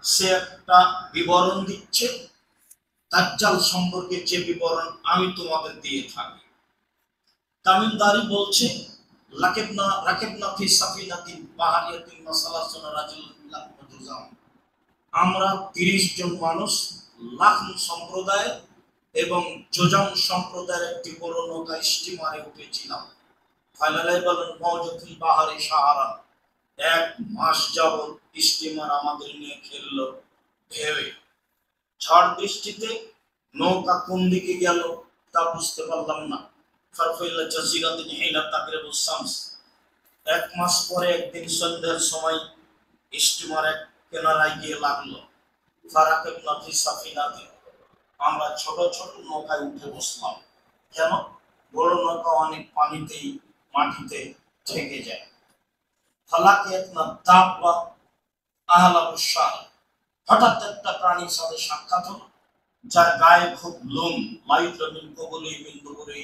সে একটা বিবরণ দিচ্ছে দাজ্জাল সম্পর্কে, যে বিবরণ আমি তোমাদের দিয়ে থাকি। তামিমদারি বলছে রাকিবনা ফি সাফিনাতিন বাহারিয়াতিন মাসালাসুনা রাজুলুল্লাহ মুজাম, আমরা 30 জন মানুষ লাখন সম্প্রদায় এবং যোজাম সম্প্রদায়ের একটি বড় নৌকা স্টিমারে উঠেছিলাম। ফাইনালে বলেন মওজুতুল বাহারি সাহারা, 1 মাস যাবত স্টিমার আমাদের নিয়ে খেললো ঢেউয়ে। ঝড় বৃষ্টিতে নৌকা কোন দিকে গেল তা বুঝতে পারলাম না। ফারফাইলা জাজিরাতিন হিনা তাগরিবুস শামস, 1 মাস পরে একদিন সন্ধ্যার সময় স্টিমার এক কিনারায় গিয়ে লাগলো। ফারাকিবনা ফি সাফিনাতিন, আমরা ছোট ছোট নৌকায় উঠে বসলাম। কেন? বড় নৌকা অনেক পানিতেই মাটিতে ঠেকে যায়। ফালাকিয়াতনা দাব্বা আহলাবুশ শাহ, হঠাৎ একটা প্রাণীর সাথে সাক্ষাৎ হলো যার গায়ে খুব লোম, লাইত্রমিন কবলি বিন্দু করে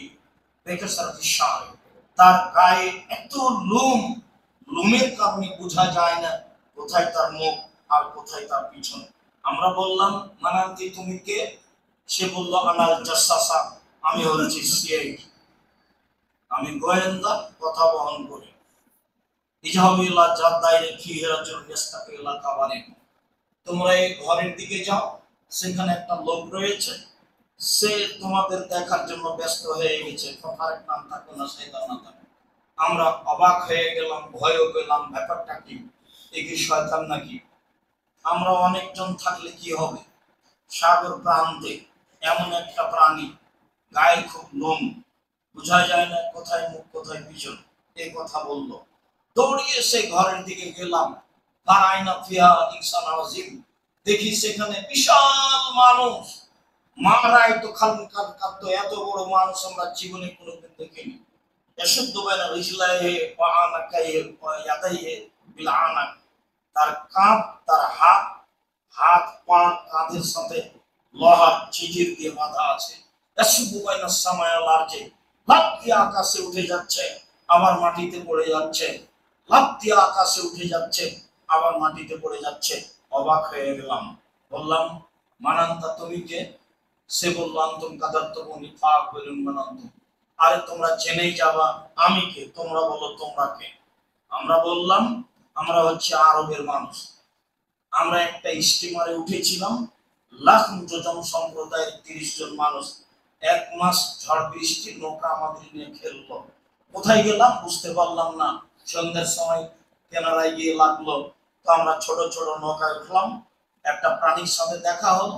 বেকাসারাতি শাহ, তার গায়ে এত লোম, লোমের কারণে বোঝা যায় না কোথায় তার মুখ আর কোথায় তার পিছন। আমরা বললাম মানান্তি তুমি কে? সে বলল আনাল জাসাসা, আমি হচ্ছি সিআইডি, আমি গোয়েন্দা, কথা বহন করি। ইজাহাবিল্লাহ জাদাইরে ফিহরাজুল ইস্তাকিলা কাবারে, তোমরা এই ঘরের দিকে যাও, সেখানে একটা লোক রয়েছে, সে তোমাদের দেখার জন্য ব্যস্ত হয়ে গেছে। ফারাক নাম থাকো না শয়তান না থাকো। আমরা অবাক হয়ে গেলাম, ভয়ও পেলাম, ব্যাপারটা কি, এ কি শয়তান নাকি? আমরা অনেকজন থাকলে কি হবে? সাগর প্রান্তে এমন একটা প্রাণী, গায়ে খুব লোম, বোঝা যায় না কোথায় মুখ কোথায় পিছন, এই কথা বললো। দৌড়িয়ে সে ঘরের দিকে গেলাম। ফারাইনা ফিহা ইনসান আযীম, দেখি সেখানে বিশাল মানুষ, মারাই তো খালকান কাঁদতো, এত বড় মানুষ আমরা জীবনে কোনোদিন দেখিনি। এশুদ্ধ বাইনা রিজলাইহি ওয়া আনাকাইহি ওয়া ইয়াদাইহি বিল আনাক, তার কাঁধ, তার হাত, হাত পা কাঁধের সাথে লোহার চিজির দিয়ে বাঁধা আছে। এশুদ্ধ বাইনা সামায়া লারজে, লাফ দিয়ে আকাশে উঠে যাচ্ছে, আবার মাটিতে পড়ে যাচ্ছে, লাফ দিয়ে আকাশে উঠে যাচ্ছে, আবার মাটিতে পড়ে যাচ্ছে। অবাক হয়ে গেলাম, বললাম মানান্তা তুমি কে? সে বলল আনতুম কাদারতুমুনি ফাআকুলুন মানান্তুম, আরে তোমরা জেনেই যাবা আমি কে, তোমরা বলো তোমরা কে। আমরা বললাম আমরা হচ্ছে আরবের মানুষ, আমরা একটা স্টিমারে উঠেছিলাম, লাখ যোজন সম্প্রদায়ের 30 জন মানুষ, 1 মাস ঝড় বৃষ্টির নৌকা আমাদের নিয়ে খেললো। কোথায় গেলাম বুঝতে পারলাম না। সন্ধ্যার সময় কেনারায় গিয়ে লাগলো, তো আমরা ছোট ছোট নৌকায় উঠলাম। একটা প্রাণীর সাথে দেখা হলো,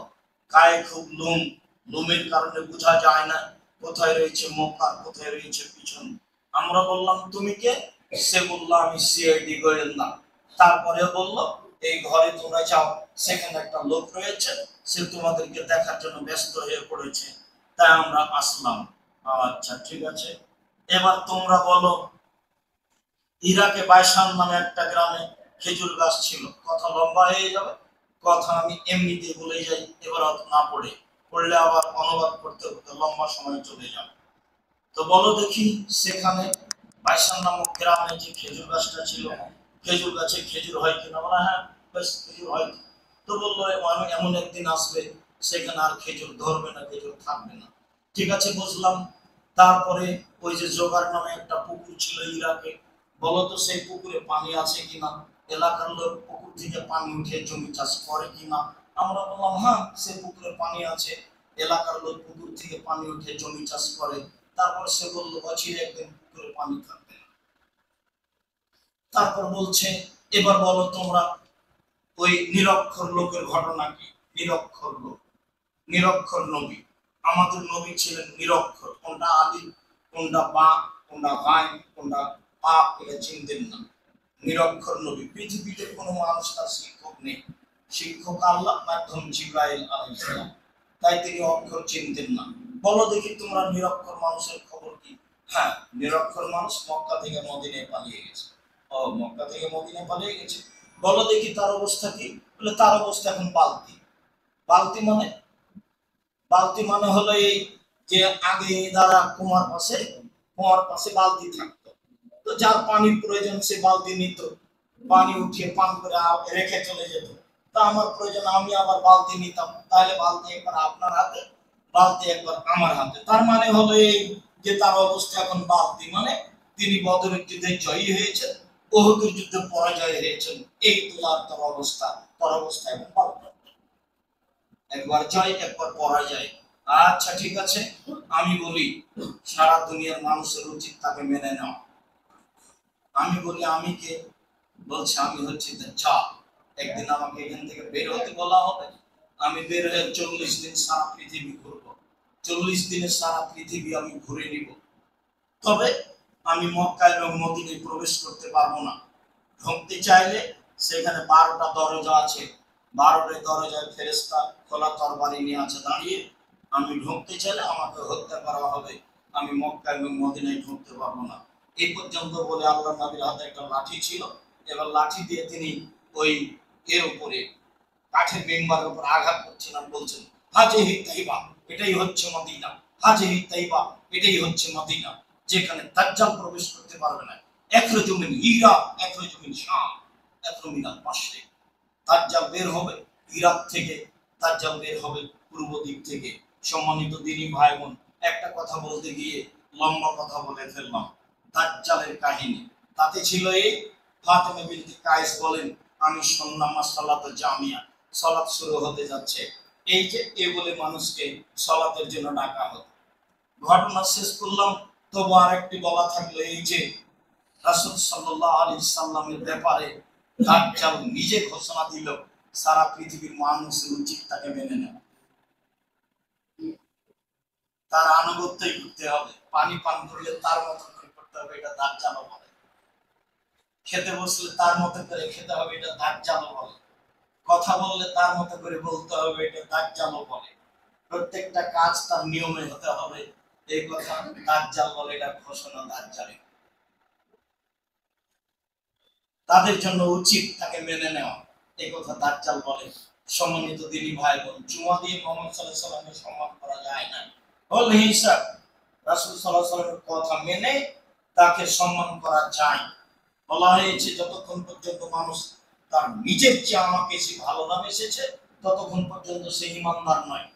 গায়ে খুব লোম, লোমের কারণে বোঝা যায় না কোথায় রয়েছে মুখ আর কোথায় রয়েছে পিছন। আমরা বললাম তুমি কে? সে বলল আমি সিআইডি গোয়েন্দা। তারপরে বলল এই ঘরে তোমরা যাও, সেখানে একটা লোক রয়েছে, সে তোমাদেরকে দেখার জন্য ব্যস্ত হয়ে পড়েছে, তাই আমরা আসলাম। আচ্ছা ঠিক আছে, এবার তোমরা বলো ইরাকে বাইশান নামে একটা গ্রামে খেজুর গাছ ছিল। কথা লম্বা হয়ে যাবে, কথা আমি এমনিতে বলে যাই, এবার না পড়লে আবার অনুবাদ করতে করতে লম্বা সময় চলে যাবে। তো বলো দেখি সেখানে বাইশান নামক গ্রামে যে খেজুর গাছটা ছিল, খেজুর গাছে খেজুর হয় কিনা? বলা হ্যাঁ বেশ খেজুর হয়। তো বললো এমন একদিন আসবে সেখানে আর খেজুর ধরবে না, খেজুর থাকবে না। ঠিক আছে বুঝলাম। তারপরে ওই যে জোগাড় নামে একটা পুকুর ছিল ইরাকে, বলতো সেই পুকুরে পানি আছে কিনা, এলাকার লোক পুকুর থেকে পানি উঠে জমি চাষ করে কিনা? আমরা বললাম হ্যাঁ সে পুকুরে পানি আছে, এলাকার লোক পুকুর থেকে পানি উঠে জমি চাষ করে। তারপর সে বললো বছরে একদিন পুকুরে পানি থাকবে না। তারপর বলছে এবার বলো তোমরা ওই নিরক্ষর লোকের ঘটনা কি? নিরক্ষর লোক, নিরক্ষর নবী, আমাদের নবী ছিলেন নিরক্ষর, কোনটা আলিফ কোনটা বা কোনটা গায় কোনটা পা এটা চিনতেন না। নিরক্ষর নবী, পৃথিবীতে কোনো মানুষ তার শিক্ষক নেই, শিক্ষক আল্লাহ মাধ্যম জিবরাইল আলাইহিস সালাম, তাই তিনি অক্ষর চিনতেন না। বলো দেখি তোমরা নিরক্ষর মানুষের খবর কি? হ্যাঁ নিরক্ষর মানুষ মক্কা থেকে মদিনায় পালিয়ে গেছে। ও মক্কা থেকে মদিনায় পালিয়ে গেছে, বলো দেখি তার অবস্থা কি? বলে তার অবস্থা এখন বালতি। বালতি মানে? বালতি মানে হলো এই যে আগে দ্বারা কুমার পাশে বালতি থাকতো, তো যার পানির প্রয়োজন সে বালতি নিত, পানি উঠিয়ে পান করে রেখে চলে যেত। তা আমার প্রয়োজন আমি আবার বালতি নিতাম, তাহলে বালতি একবার আপনার হাতে, বালতি একবার আমার হাতে। তার মানে হলো এই যে তার অবস্থা এখন বালতি, মানে তিনি বদরের যুদ্ধে জয়ী হয়েছেন, ওহুদের যুদ্ধে পরাজয় হয়েছেন। এই তোলার তার অবস্থা, তার অবস্থা এখন বালতি, একবার জয় একবার পরাজয়। আচ্ছা ঠিক আছে, আমি বলি সারা দুনিয়ার মানুষের উচিত তাকে মেনে নেওয়া। আমি বলি আমি কে? বলছে আমি হচ্ছি দাজ্জাল। একদিন আমাকে এখান থেকে বের হতে বলা হবে, আমি বের হয়ে 40 দিন সারা পৃথিবী ঘুরবো। 40 দিনে সারা পৃথিবী আমি ঘুরে নিব। তবে আমি মক্কা এবং মদিনায় প্রবেশ করতে পারবো না। ঢুকতে চাইলে সেখানে 12টা দরজা আছে, 12টা দরজায় ফেরেশতা খোলা তরবারি নিয়ে আছে দাঁড়িয়ে। আমি ঢুকতে চাইলে আমাকে হত্যা করা হবে, আমি মক্কা এবং মদিনায় ঢুকতে পারবো না। এই পর্যন্ত বলে আল্লাহ নবীর হাতে একটা লাঠি ছিল, এবার লাঠি দিয়ে তিনি ওই এর উপরে কাঠের মেম্বারের উপর আঘাত করছেন আর বলছেন, হাজিহি তাইবা, এটাই হচ্ছে মদিনা, হাজিহি তাইবা, এটাই হচ্ছে মদিনা, যেখানে দাজ্জাল প্রবেশ করতে পারবে না। ইখরুজু মিন ইরাক, ইখরুজু মিন শাম, ইখরুজু মিনাল মাশরিক। দাজ্জাল বের হবে ইরাক থেকে, দাজ্জাল বের হবে পূর্ব দিক থেকে। সম্মানিত দিনী ভাই বোন, একটা কথা বলতে গিয়ে লম্বা কথা বলে ফেললাম। দাজ্জালের কাহিনী তাতে ছিল এই, ফাতেমা বিনতে কায়েস বলেন, আমি শুনলাম সালাত জামিয়া, সালাত শুরু হতে যাচ্ছে। এই যে এ বলে মানুষকে সালাতের জন্য ডাকা হতো। ঘটনা শেষ করলাম, তবু আরেকটি বলা থাকলো, এই যে রাসূল সাল্লাল্লাহু আলাইহি সাল্লামের ব্যাপারে দাজ্জাল নিজে ঘোষণা দিল, সারা পৃথিবীর মানুষের উচিত তাকে মেনে নেওয়া, তার আনুগত্যই করতে হবে। পানি পান করলে তার মতো করে করতে হবে, এটা দাজ্জাল বলে। খেতে বসলে তার মতো করে খেতে হবে, এটা দাজ্জাল বলে। কথা বললে তার মতো করে বলতে হবে, এটা দাজ্জাল বলে। প্রত্যেকটা কাজ তার নিয়মে হতে হবে, এই কথা দাজ্জাল বলে, এটা ঘোষণা দাজ্জালের। তাদের জন্য উচিত তাকে মেনে নেওয়া, এই কথা দাজ্জাল বলে। সম্মানিত দিনী ভাই বোন, জুমা দিয়ে মুহাম্মদ সাল্লাল্লাহু আলাইহি ওয়াসাল্লামের সম্মান করা যায় না। হল হিসাব রাসূল সাল্লাল্লাহু আলাইহি ওয়াসাল্লামের কথা মেনে তাকে সম্মান করা যায়। বলা হয়েছে যতক্ষণ পর্যন্ত মানুষ তার নিজের চেয়ে আমাকে সে ভালো না বেসেছে, ততক্ষণ পর্যন্ত সে ঈমানদার নয়।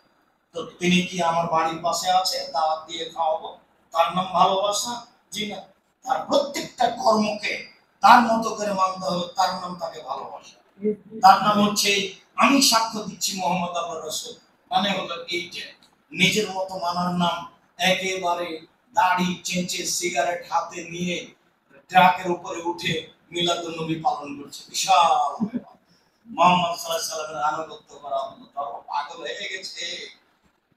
তো তিনি কি আমার বাড়ির পাশে আছে, দাওয়াত দিয়ে খাওয়াবো, তার নাম ভালোবাসা? জি না। তার প্রত্যেকটা কর্মকে তার মতো করে মানতে হবে, তার নাম তাকে ভালোবাসা। তার নাম হচ্ছে আমি সাক্ষ্য দিচ্ছি মোহাম্মদ আল্লাহ রাসূল, মানে হলো এইটা। নিজের মতো মানার নাম একেবারে দাড়ি চেঁচে সিগারেট হাতে নিয়ে ট্রাকের উপরে উঠে মিলাদুন নবী পালন করছে, বিশাল মোহাম্মদ সাল্লাল্লাহু আলাইহি সাল্লামের আনুগত্য করা হলো। ধর্ম পাগল হয়ে গেছে।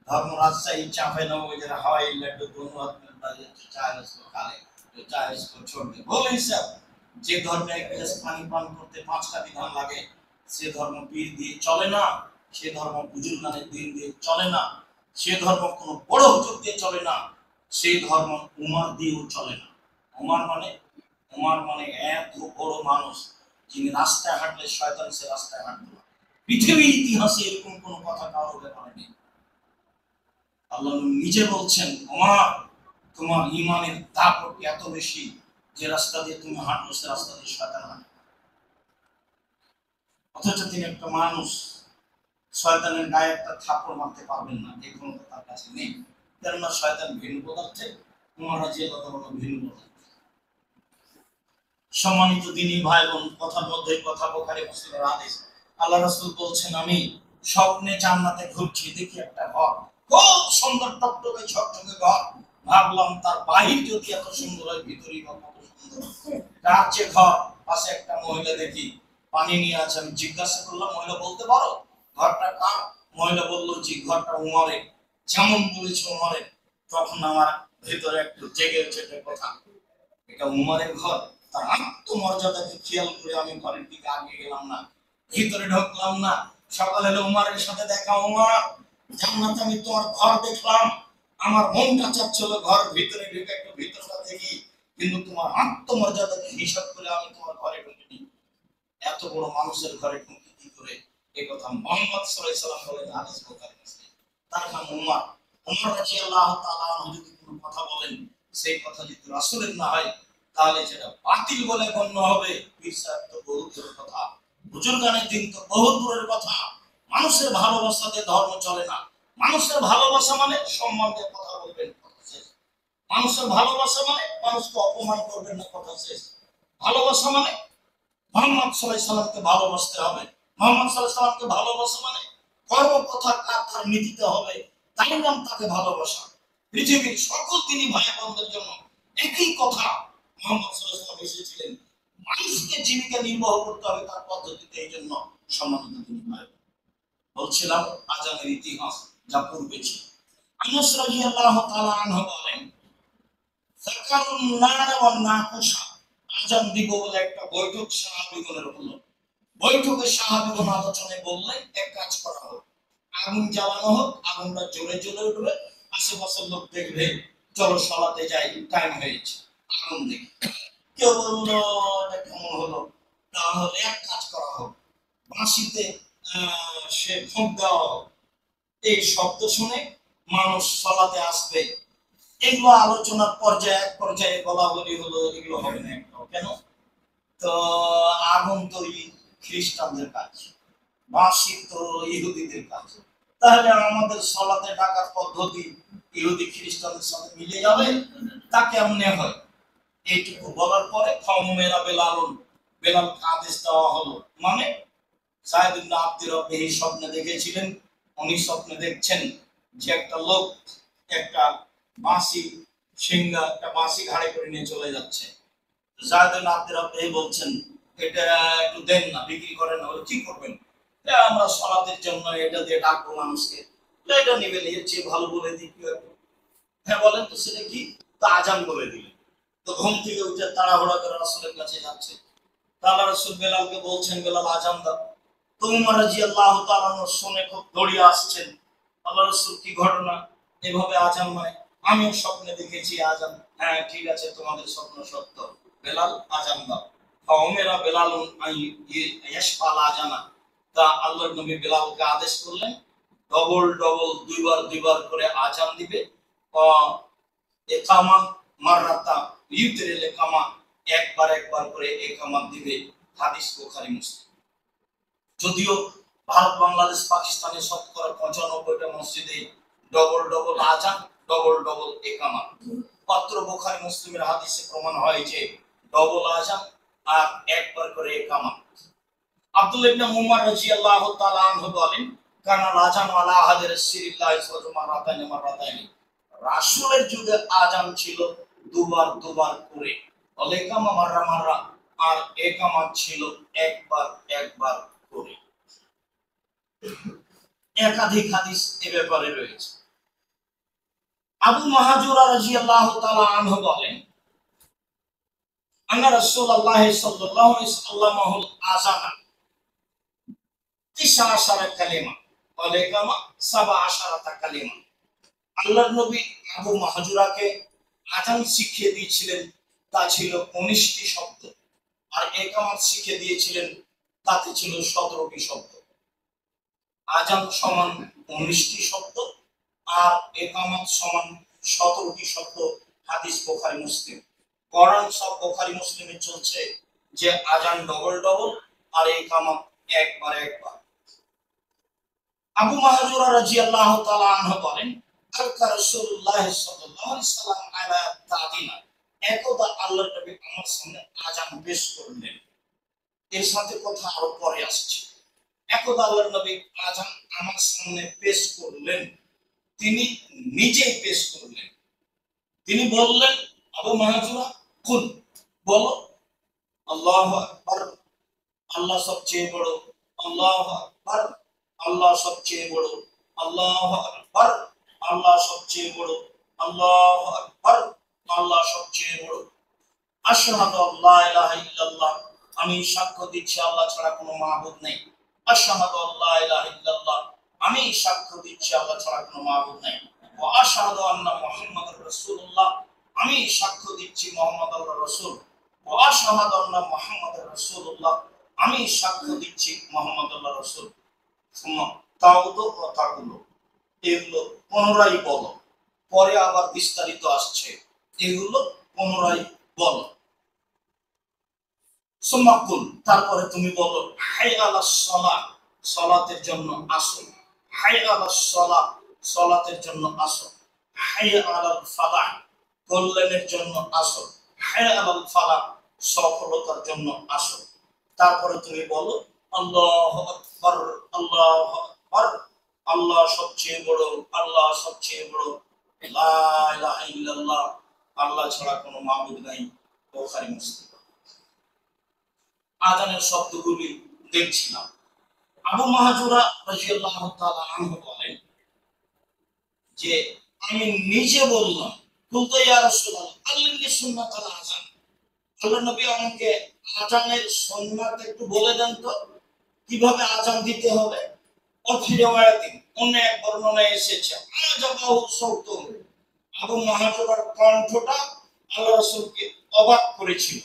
ধর্ম রাজশাহী চাপে নবীদের হাওয়াই লাড্ডু दोनों हाथ में डाले, चाहे उसको खा ले, जो चाहे उसको छोड़ दे। बोले सब যে ধর্মে এক গ্লাস পানি পান করতে 5টা বিধান লাগে, সে ধর্ম পীর দিয়ে চলে না, সে ধর্ম বুজুর্গানের দিন দিয়ে চলে না, সে ধর্ম কোনো বড় হুজুর দিয়ে চলে না, সেই ধর্ম উমার দিয়েও চলে না। উমার মানে এত বড় মানুষ, যিনি রাস্তায় হাঁটলে শয়তান সে রাস্তায় হাঁটতো না। পৃথিবীর ইতিহাসে এরকম কোনো কথা কারো ব্যাপারে নেই। আল্লাহ নিজে বলছেন, ওমর তোমার ঈমানের তাকত এত বেশি যে রাস্তা দিয়ে তুমি হাঁটো সে রাস্তা দিয়ে শয়তান হাঁটে। অথচ তিনি একটা মানুষ, শয়তানের গায়ে একটা থাপ্পড় মারতে পারবেন না, এই ক্ষমতা তার কাছে নেই। কেননা শয়তান ভিন্ন পদার্থে, উমর রাদিয়াল্লাহু তাআলা ভিন্ন পদার্থে। সম্মানিত দিনী ভাই বোন, কথার মধ্যে কথা, বুখারী মুসলিমের হাদিস, আল্লাহ রাসূল বলছেন, আমি স্বপ্নে জান্নাতে ঘুরছি, দেখি একটা ঘর, খুব সুন্দর টকটকে ঝকঝকে ঘর। ভাবলাম তার বাহির যদি এত সুন্দর হয়, ভিতরই বা কত সুন্দর। কার যে ঘর, পাশে একটা মহিলা দেখি পানি নিয়ে আছে। আমি জিজ্ঞাসা করলাম, মহিলা বলতে পারো ঘরটা কার? মহিলা বললো, জি ঘরটা উমরের। যেমন বলেছে উমরের, তখন আমার ভিতরে একটু জেগে উঠে কথা, এটা উমরের ঘর। তার আত্মমর্যাদাকে খেয়াল করে আমি ঘরের দিকে আগিয়ে গেলাম না, ভিতরে ঢুকলাম না। সকালে হলো উমরের সাথে দেখা, উমর জান্নাতে আমি তোমার ঘর দেখলাম, আমার মনটা চাচ্ছিল ঘর ভিতরে ঢুকে একটু ভিতরটা দেখি, কিন্তু তোমার আত্মমর্যাদাকে হিসাব করে আমি তোমার ঘরে ঢুকিনি। এত বড় মানুষের ঘরে ঢুকি কি করে? এই কথা মুহাম্মদ সাল্লাল্লাহু আলাইহি সাল্লাম বলেন, হাদিস বুখারী মুসলিম। তার নাম উমর। উমর রাদিয়াল্লাহু তাআলা যদি কোনো কথা বলেন, সেই কথা যদি রাসূলের না হয়, তাহলে যেটা বাতিল বলে গণ্য হবে। পীর সাহেব তো বহু দূরের কথা, বুজুর্গানের দিন তো বহু দূরের কথা। মানুষের ভালোবাসাতে ধর্ম চলে না। মানুষের ভালোবাসা মানে সম্মান দিয়ে কথা বলবেন, কথা শেষ। মানুষের ভালোবাসা মানে মানুষকে অপমান করবেন না, কথা শেষ। ভালোবাসা মানে মোহাম্মদ সাল্লাল্লাহু আলাইহি সাল্লামকে ভালোবাসতে হবে। মোহাম্মদ সাল্লাল্লাহু আলাইহি সাল্লামকে ভালোবাসা মানে কর্ম কথা কাজ তার নীতিতে হবে, তাই নাম তাকে ভালোবাসা। পৃথিবীর সকল তিনি ভাই বোনদের জন্য একই কথা। মোহাম্মদ সাল্লাল্লাহু আলাইহি সাল্লাম এসেছিলেন মানুষকে জীবিকা নির্বাহ করতে হবে তার পদ্ধতিতে, এই জন্য সম্মানিত তিনি ভাই। বলছিলাম আজানের ইতিহাস যা পূর্বে ছিল। আনাস রাদিয়াল্লাহু তাআলা আনহু বলেন, যাকারুন নার ওয়ান নাকুশা, আজান দিব বলে একটা বৈঠক সাহাবীগণের হলো। বৈঠকে সাহাবীগণ আলোচনায় বললেন, এক কাজ করা হোক, আগুন জ্বালানো হোক, আগুনটা জ্বলে জ্বলে উঠবে, আশেপাশের লোক দেখবে, চলো সালাতে যাই, টাইম হয়েছে। আগুন দেখে কেউ বললো এটা কেমন হলো, তাহলে এক কাজ করা হোক, বাঁশিতে সে ফোঁক দেওয়া হোক, এই শব্দ শুনে মানুষ সালাতে আসবে। এগুলো আলোচনার পর্যায়ে এক পর্যায়ে বলা বলি হলো, এগুলো হবে না একটাও। কেন? তো আগুন তো খ্রিস্টানদের কাজ, বাঁশি তো ইহুদিদের কাজ, তাহলে আমাদের সালাতে ডাকার পদ্ধতি ইহুদি খ্রিস্টানদের সাথে মিলে যাবে, তা কেমনে হয়? এইটুকু বলার পরে খমেরা বেলালুন, বেলালকে আদেশ দেওয়া হলো। মানে সাইদ ইবনে আব্দুর রব্বি এই স্বপ্নে দেখেছিলেন, উনি স্বপ্নে দেখছেন যে একটা লোক একটা বাঁশি সিংহা, একটা বাঁশি ঘাড়ে করে নিয়ে চলে যাচ্ছে। সাইদ ইবনে আব্দুর রব্বি বলছেন, এটা একটু দেন না, বিক্রি করেন না। কি করবেন? আমরা সালাতের জন্য এটা দিয়ে ডাকবো মানুষকে। এটা নিবেন, এর চেয়ে ভালো বলে দিই কি? হ্যাঁ বলেন তো, সেটা কি? তো আজান বলে দিলেন। তো ঘুম থেকে উঠে তাড়াহুড়া করে রাসূলের কাছে যাচ্ছে। তাআলা রাসূল বেলালকে বলছেন, বেলাল আজান দাও। তো উমর রাদিয়াল্লাহু তাআলা শুনে খুব দৌড়িয়ে আসছেন। আল্লাহ রাসূল, কি ঘটনা? এভাবে আজান নয়, আমিও স্বপ্নে দেখেছি আজান। হ্যাঁ ঠিক আছে, তোমাদের স্বপ্ন সত্য, বেলাল আজান দাও। ফাউমেরা বেলালুন ইয়াশফাল আজানা। তা আল্লাহর নবী বেলালকে আদেশ করলেন, ডবল ডবল দুইবার দুইবার করে আজান দিবে। একামা মাররাতা ইউতরিল একামা, একবার একবার করে একামত দিবে। হাদিস বুখারী মুসলিম। যদিও ভারত, বাংলাদেশ, পাকিস্তানের শতকরা 95টা মসজিদে ডবল ডবল আজান, ডবল ডবল একামত। মাত্র বুখারী মুসলিমের হাদিসে প্রমাণ হয় যে ডবল আজান আর একবার করে একামত। আব্দুল্লাহ ইবনে উমর রাদিয়াল্লাহু তাআলা আনহু বলেন, কানা আযান আলা আহাদি রাসূলিল্লাহি সাল্লাল্লাহু আলাইহি ওয়াসাল্লাম, রাসূলের যুগে আজান ছিল দুবার দুবার করে, অলেকামা মাররা মাররা, আর একামত ছিল একবার একবার করে। একাধিক হাদিস এ ব্যাপারে রয়েছে। আবু মাহাজুরা রাদিয়াল্লাহু তাআলা আনহু বলেন, আন্না রাসূলুল্লাহ সাল্লাল্লাহু আলাইহি ওয়াসাল্লাম আযানা 19 কালিমা ওয়ালাইকামা 17 কালিমা। আল্লাহর নবী আবু মাহাজুরাকে আযান শিখিয়ে দিয়েছিলেন, তা ছিল 19টি শব্দ, আর একামত শিখিয়ে দিয়েছিলেন, তাতে ছিল 17টি শব্দ। আযান সমান 19টি শব্দ আর একামত সমান 17টি শব্দ। হাদিস বুখারী মুসলিম। কোরআন সব বুখারী মুসলিমে চলছে যে আযান ডবল ডবল আর একামত একবার একবার। আবু মাহজুরা রাদিয়াল্লাহু তাআলা আনহু বলেন, আলকা রাসূলুল্লাহ সাল্লাল্লাহু আলাইহি ওয়াসাল্লাম আলা তাদিনা, একদা আল্লাহর নবী আমার সামনে আযান পেশ করলেন। এর সাথে কথা আরো পরে আসছে। একদা আল্লাহর নবী আযান আমার সামনে পেশ করলেন, তিনি নিজেই পেশ করলেন। তিনি বললেন, আবু মাহজুরা কুল, বলো আল্লাহু আকবার, আল্লাহ সবচেয়ে বড়, আল্লাহু আকবার, আল্লাহ সবচেয়ে বড়, আল্লাহু আকবার, আল্লাহ সবচেয়ে বড়, আল্লাহু আকবার, আল্লাহ সবচেয়ে বড়। আশহাদু আল্লা ইলাহা ইল্লাল্লাহ, আমি সাক্ষ্য দিচ্ছি আল্লাহ ছাড়া কোনো মাবুদ নেই। আশহাদু আল্লা ইলাহা ইল্লাল্লাহ, আমি সাক্ষ্য দিচ্ছি আল্লাহ ছাড়া কোনো মাবুদ নেই। ওয়া আশহাদু আন্না মুহাম্মাদুর রাসূলুল্লাহ, আমি সাক্ষ্য দিচ্ছি মুহাম্মদ আল্লাহর রাসূল। ওয়া আশহাদু আন্না মুহাম্মাদুর রাসূলুল্লাহ, আমি সাক্ষ্য দিচ্ছি মুহাম্মদ আল্লাহর রাসূল। তাওদো ও তাকুলো, এগুলো পুনরায় বলো। পরে আবার বিস্তারিত আসছে, এগুলো পুনরায় বলো। সুম্মাকুল, তারপরে তুমি বলো হাইয়া আলাস সালাহ, সালাতের জন্য আসো। হাইয়া আলাস সালাহ, সালাতের জন্য আসো। হাইয়া আলাল ফালাহ, কল্যাণের জন্য আসো। হাইয়া আলাল ফালাহ, সফলতার জন্য আসো। তারপরে তুমি বলো আল্লাহু আকবার, আল্লাহু আকবার, আল্লাহ সবচেয়ে বড়, আল্লাহ সবচেয়ে বড়, লা ইলাহা ইল্লাল্লাহ, আল্লাহ ছাড়া কোনো মাবুদ নাই। বুখারী মুসলিম। আজানের শব্দগুলি দেখছিলাম। আবু মাহজুরা রাদিয়াল্লাহু তাআলা আনহু বলেন যে আমি নিজে বললাম, কুলতু ইয়া রাসূলুল্লাহ আল্লিমনি সুন্নাতাল আযান, আল্লাহর নবী আমাকে আজানের সুন্নাত একটু বলে দেন তো, কিভাবে আজান দিতে হবে। অফি রিওয়ায়াতিন, অন্য এক বর্ণনায় এসেছে আজাবাহু সাউতু, আবু মাহজুরার কণ্ঠটা আল্লাহ রাসূলকে অবাক করেছিল।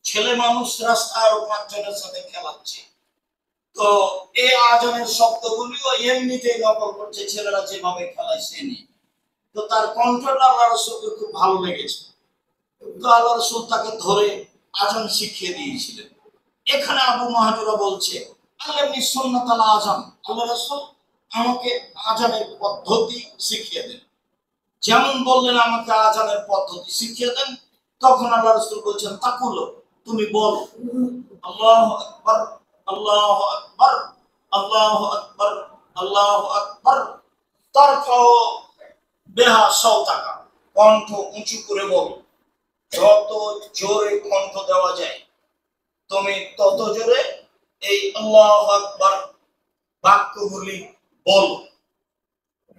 ছেলে মানুষ রাস্তার পাঁচজনের সাথে খেলাচ্ছে, তো এই আজানের শব্দগুলিও এমনিতেই নকল করছে ছেলেরা যেভাবে খেলায় সে নিয়ে। তো তার কণ্ঠটা আল্লাহ রাসূলকে খুব ভালো লেগেছে, তো আল্লাহ রাসূল তাকে ধরে আজান শিখিয়ে দিয়েছিলেন। এখানে আবু মাহজুরা বলছে আল্লাহনি সুন্নাতাল আযান, আল্লাহ রাসূল আমাকে আজানের পদ্ধতি শিখিয়ে দেন। যেমন বললেন আমাকে আজানের পদ্ধতি শিখিয়ে দেন, তখন আল্লাহ রাসূল বলছেন তাকুলো, তুমি বলো আল্লাহু আকবার, আল্লাহু আকবার, আল্লাহু আকবার, আল্লাহু আকবার, তারফাও বিহা সাওতাকা, কণ্ঠ উঁচু করে বলো। যত জোরে কণ্ঠ দেওয়া যায় তুমি তত জোরে এই আল্লাহু আকবার বাক্যগুলি বলো।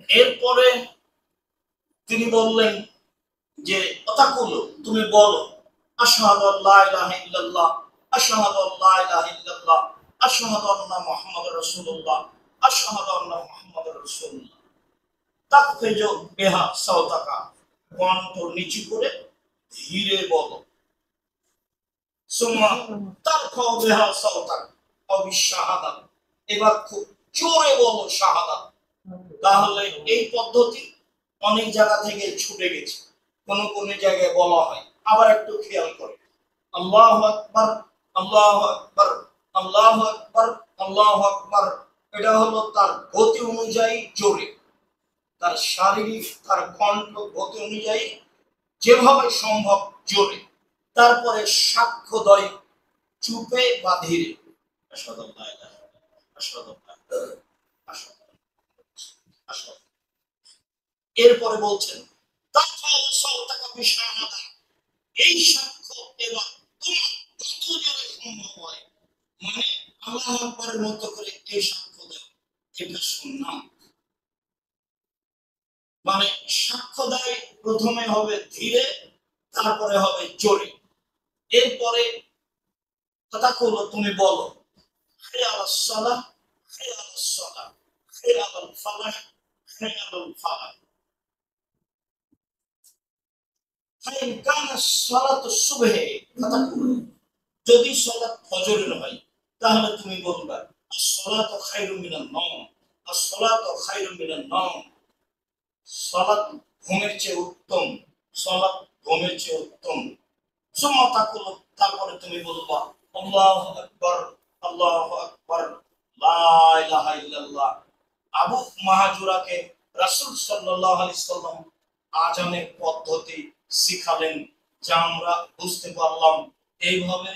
এরপরে তিনি বললেন যে তাকুলো, তুমি বলো আশহাদু আল্লা ইলাহা ইল্লাল্লাহ, আশহাদু আল্লা ইলাহা ইল্লাল্লাহ, আশহাদু আন্না মুহাম্মাদুর রাসূলুল্লাহ, আশহাদু আন্না মুহাম্মাদুর রাসূলুল্লাহ। তাকফিজু বিহা সাওতাকা, কণ্ঠ নিচু করে ধীরে বলো। সুম্মা তারফাউ বিহা সাওতাক আও বিশাহাদাত, এবার খুব জোরে বলো শাহাদাত। তাহলে এই পদ্ধতি অনেক জায়গা থেকে ছুটে গেছে, কোন কোন জায়গায় বলা হয়। আবার একটু খেয়াল করে আল্লাহু আকবার, আল্লাহু আকবার, আল্লাহু আকবার, আল্লাহু আকবার, এটা হলো তার গতি অনুযায়ী জোরে, তার শারীরিক তার কণ্ঠ গতি অনুযায়ী যেভাবে সম্ভব জোরে। তারপরে সাক্ষ্য দয় চুপে বা ধীরে। এরপরে বলছেন এই সাক্ষ্য এবার তোমার যত জোরে সম্ভব হয়, মানে আল্লাহু আকবারের মতো করে এই সাক্ষ্য দেয়, এটা সুন্নাত। মানে সাক্ষ্য দেয় প্রথমে হবে ধীরে, তারপরে হবে জোরে। এরপরে কথা হলো তুমি বলো হাইয়া আলাস সালাহ, হাইয়া আলাস সালাহ, হাইয়া আলাল ফালাহ, হাইয়া আলাল ফালাহ। ফাইন কানাস সালাতু সুবহি, কথা হলো যদি সালাত ফজরের হয় তাহলে তুমি বলবা আস-সালাতু খায়রুম মিনান নাওম, আস-সালাতু খায়রুম মিনান নাওম, সালাত ঘুমের চেয়ে উত্তম, সালাত ঘুমের চেয়ে উত্তম। সুম্মা তাকুল, তারপরে তুমি বলবা আল্লাহু আকবার, আল্লাহু আকবার, লা ইলাহা ইল্লাল্লাহ। আবু মাহজুরাকে রাসূল সাল্লাল্লাহু আলাইহি সাল্লাম আজানের পদ্ধতি শিখালেন, যা আমরা বুঝতে পারলাম এইভাবে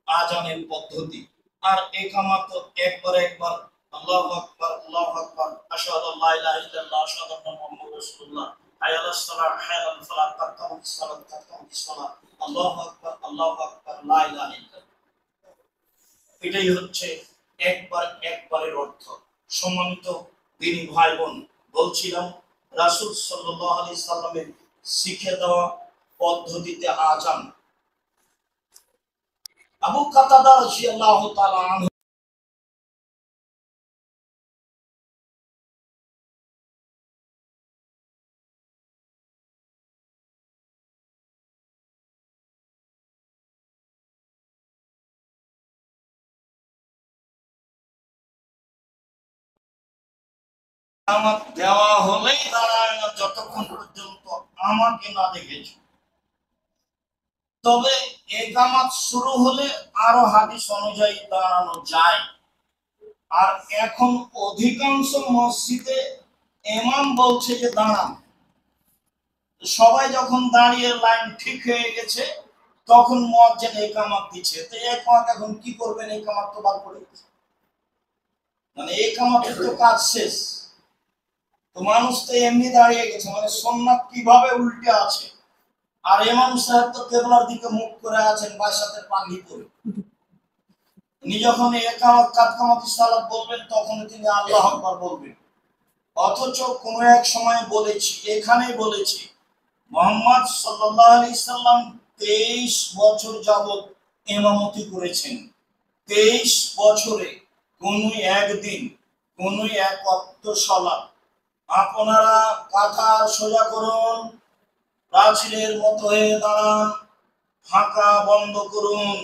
আজানের পদ্ধতি। আর একামত একবার একবার আল্লাহু আকবার, আল্লাহু আকবার, আশহাদু আল্লা ইলাহা ইল্লাল্লাহ, আশহাদু আন্না মুহাম্মাদুর রাসূলুল্লাহ, হাইয়া আলাস সালাহ, হাইয়া আলাল ফালাহ, কাদ কামাতিস সালাহ, কাদ কামাতিস সালাহ, আল্লাহু আকবার, আল্লাহু আকবার, লা ইলাহা ইল্লাল্লাহ। এটাই হচ্ছে একবার একবারের অর্থ। সম্মানিত দিনী ভাই বোন, বলছিলাম রাসূল সাল্লাল্লাহু আলাইহি সাল্লামের শিখে দেওয়া পদ্ধতিতে আজান। আবু কাতাদা রাদিয়াল্লাহু তাআলা আনহু আমার দেওয়া হলেই দাঁড়ায় না যতক্ষণ পর্যন্ত আমাকে না দেখেছো। তবে একামাত শুরু হলে আরো হাদিস অনুযায়ী দাঁড়ানো যায়। আর এখন অধিকাংশ মসজিদে ইমাম বলছে যে দাঁড়ান, সবাই যখন দাঁড়িয়ে লাইন ঠিক হয়ে গেছে তখন মুয়াজ্জিন ইকামত দিচ্ছে। তো ইকামত এখন কি করবেন? ইকামত তো বার করে দিচ্ছে, মানে ইকামতের তো কাজ শেষ। তো মানুষ তো এমনি দাঁড়িয়ে গেছে, মানে সুন্নাত কিভাবে উল্টে আছে। আর ইমাম সাহেব তো কেবলার দিকে মুখ করে আছেন বাসাতের পাগড়ি পরে। উনি যখন একামত কাতকামত সালাত বলবেন তখন তিনি আল্লাহু আকবার বলবেন। অথচ কোন এক সময় বলেছি, এখানে বলেছি, মুহাম্মদ সাল্লাল্লাহু আলাইহি সাল্লাম 23 বছর যাবত ইমামতি করেছেন। 23 বছরে কোন একদিন কোন এক ওয়াক্ত সালাত আপনারা কাতার সোজা করুন, প্রাচীরের মতো হয়ে দাঁড়ান, ফাঁকা বন্ধ করুন,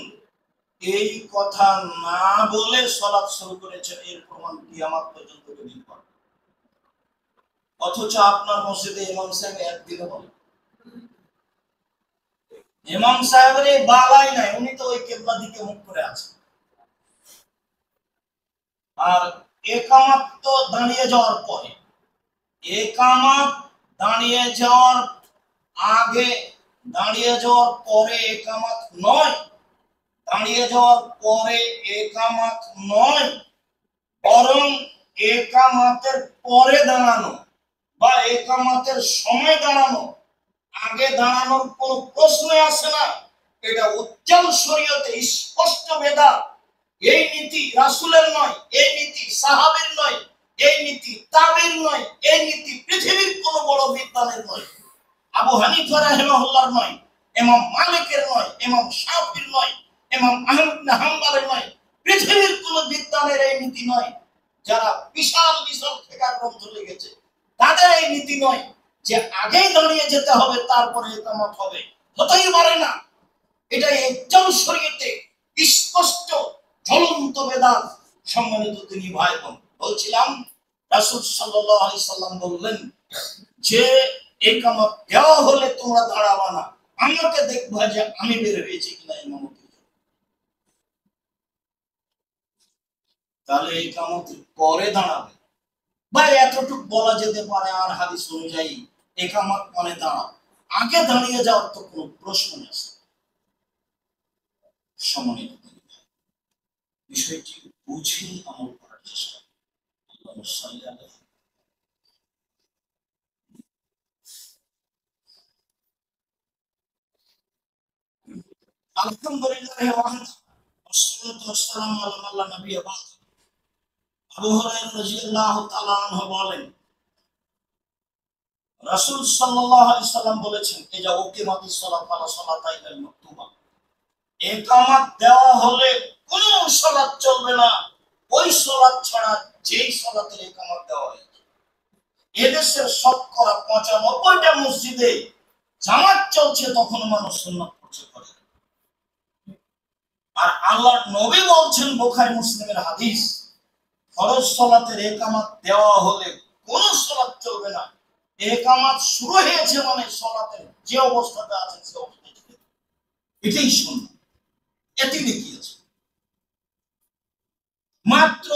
এই কথা না বলে সালাত শুরু করেছেন। এর প্রমাণ কিয়ামত পর্যন্ত দিতে পারবে। অথচ আপনার মসজিদে ইমাম সাহেব একদিনও বলেন, ইমাম সাহেবের এই বালাই নাই, উনি তো ওই কিবলা দিকে মুখ করে আছেন। আর একামত তো দাঁড়িয়ে যাওয়ার পরে, একামত দাঁড়িয়ে যাওয়ার আগে, দাঁড়িয়ে যাওয়ার পরে একামত নয়, দাঁড়িয়ে যাওয়ার পরে একামত নয়, বরং একামতের পরে দাঁড়ানো বা একামতের সময় দাঁড়ানো, আগে দাঁড়ানোর কোনো প্রশ্নই আসে না। এটা উজ্জ্বল শরীয়তে স্পষ্ট বেদা। এই নীতি রাসূলের নয়, এই নীতি সাহাবীর নয়, এই নীতি তাবেঈর নয়, এই নীতি পৃথিবীর কোনো বড় বিদ্বানের নয়। আবু হানিফা রাহিমাহুল্লাহর নয়, ইমাম মালিকের নয়, ইমাম শাফিঈর নয়, ইমাম আহমদ ইবনে হাম্বলের নয়, পৃথিবীর কোনো বিদ্বানের এই নীতি নয়। যারা বিশাল বিশাল ফিকাহ গ্রন্থ লিখেছে তাদের এই নীতি নয় যে আগেই দাঁড়িয়ে যেতে হবে তারপরে ইকামত হবে, হতেই পারে না। এটা একজন শরীয়তে স্পষ্ট জ্বলন্ত বেদাত। সম্মানিত তিনি ভাই বোন, বলছিলাম রাসূল সাল্লাল্লাহু আলাইহি সাল্লাম বললেন যে ইকামত দেওয়া হলে তোমরা দাঁড়াবা না, আমাকে দেখবা যে আমি বের হয়েছি কিনা ইমামতি। তাহলে ইকামত পরে দাঁড়াবে বা এতটুকু বলা যেতে পারে আর হাদিস অনুযায়ী একামত মানে দাঁড়াও, আগে দাঁড়িয়ে যাওয়ার তো কোনো প্রশ্ন নেই। সম্মানিত বিষয়টি বুঝে আমল করার চেষ্টা করুন। আলহামদুলিল্লাহ والصلاة والسلام على من لا نبي بعد। আবু হুরায়রা রাদিয়াল্লাহু তাআলা আনহু বলেন, রাসূল সাল্লাল্লাহু আলাইহি সাল্লাম বলেছেন, ইজা উকিমাতিস সালাত ফালা সালাতা ইল্লাল মাকতুবা। ইকামত দেওয়া হলে কোনো সালাত চলবে না ওই সালাত ছাড়া যেই সালাতের ইকামত দেওয়া হয়েছে। এদেশের শতকরা 95টা মসজিদে জামাত চলছে তখন মানুষ সুন্নাত পড়ছে করে। আর আল্লাহর নবী বলছেন, বুখারী মুসলিমের হাদিস, ফরজ সালাতের ইকামত দেওয়া হলে কোন সালাত চলবে না। ইকামত শুরু হয়েছে মানে সালাতের যে অবস্থাতে আছে সে অবস্থায় চলবে, এটাই সুন্নাত। এতে কি আছে? মাত্র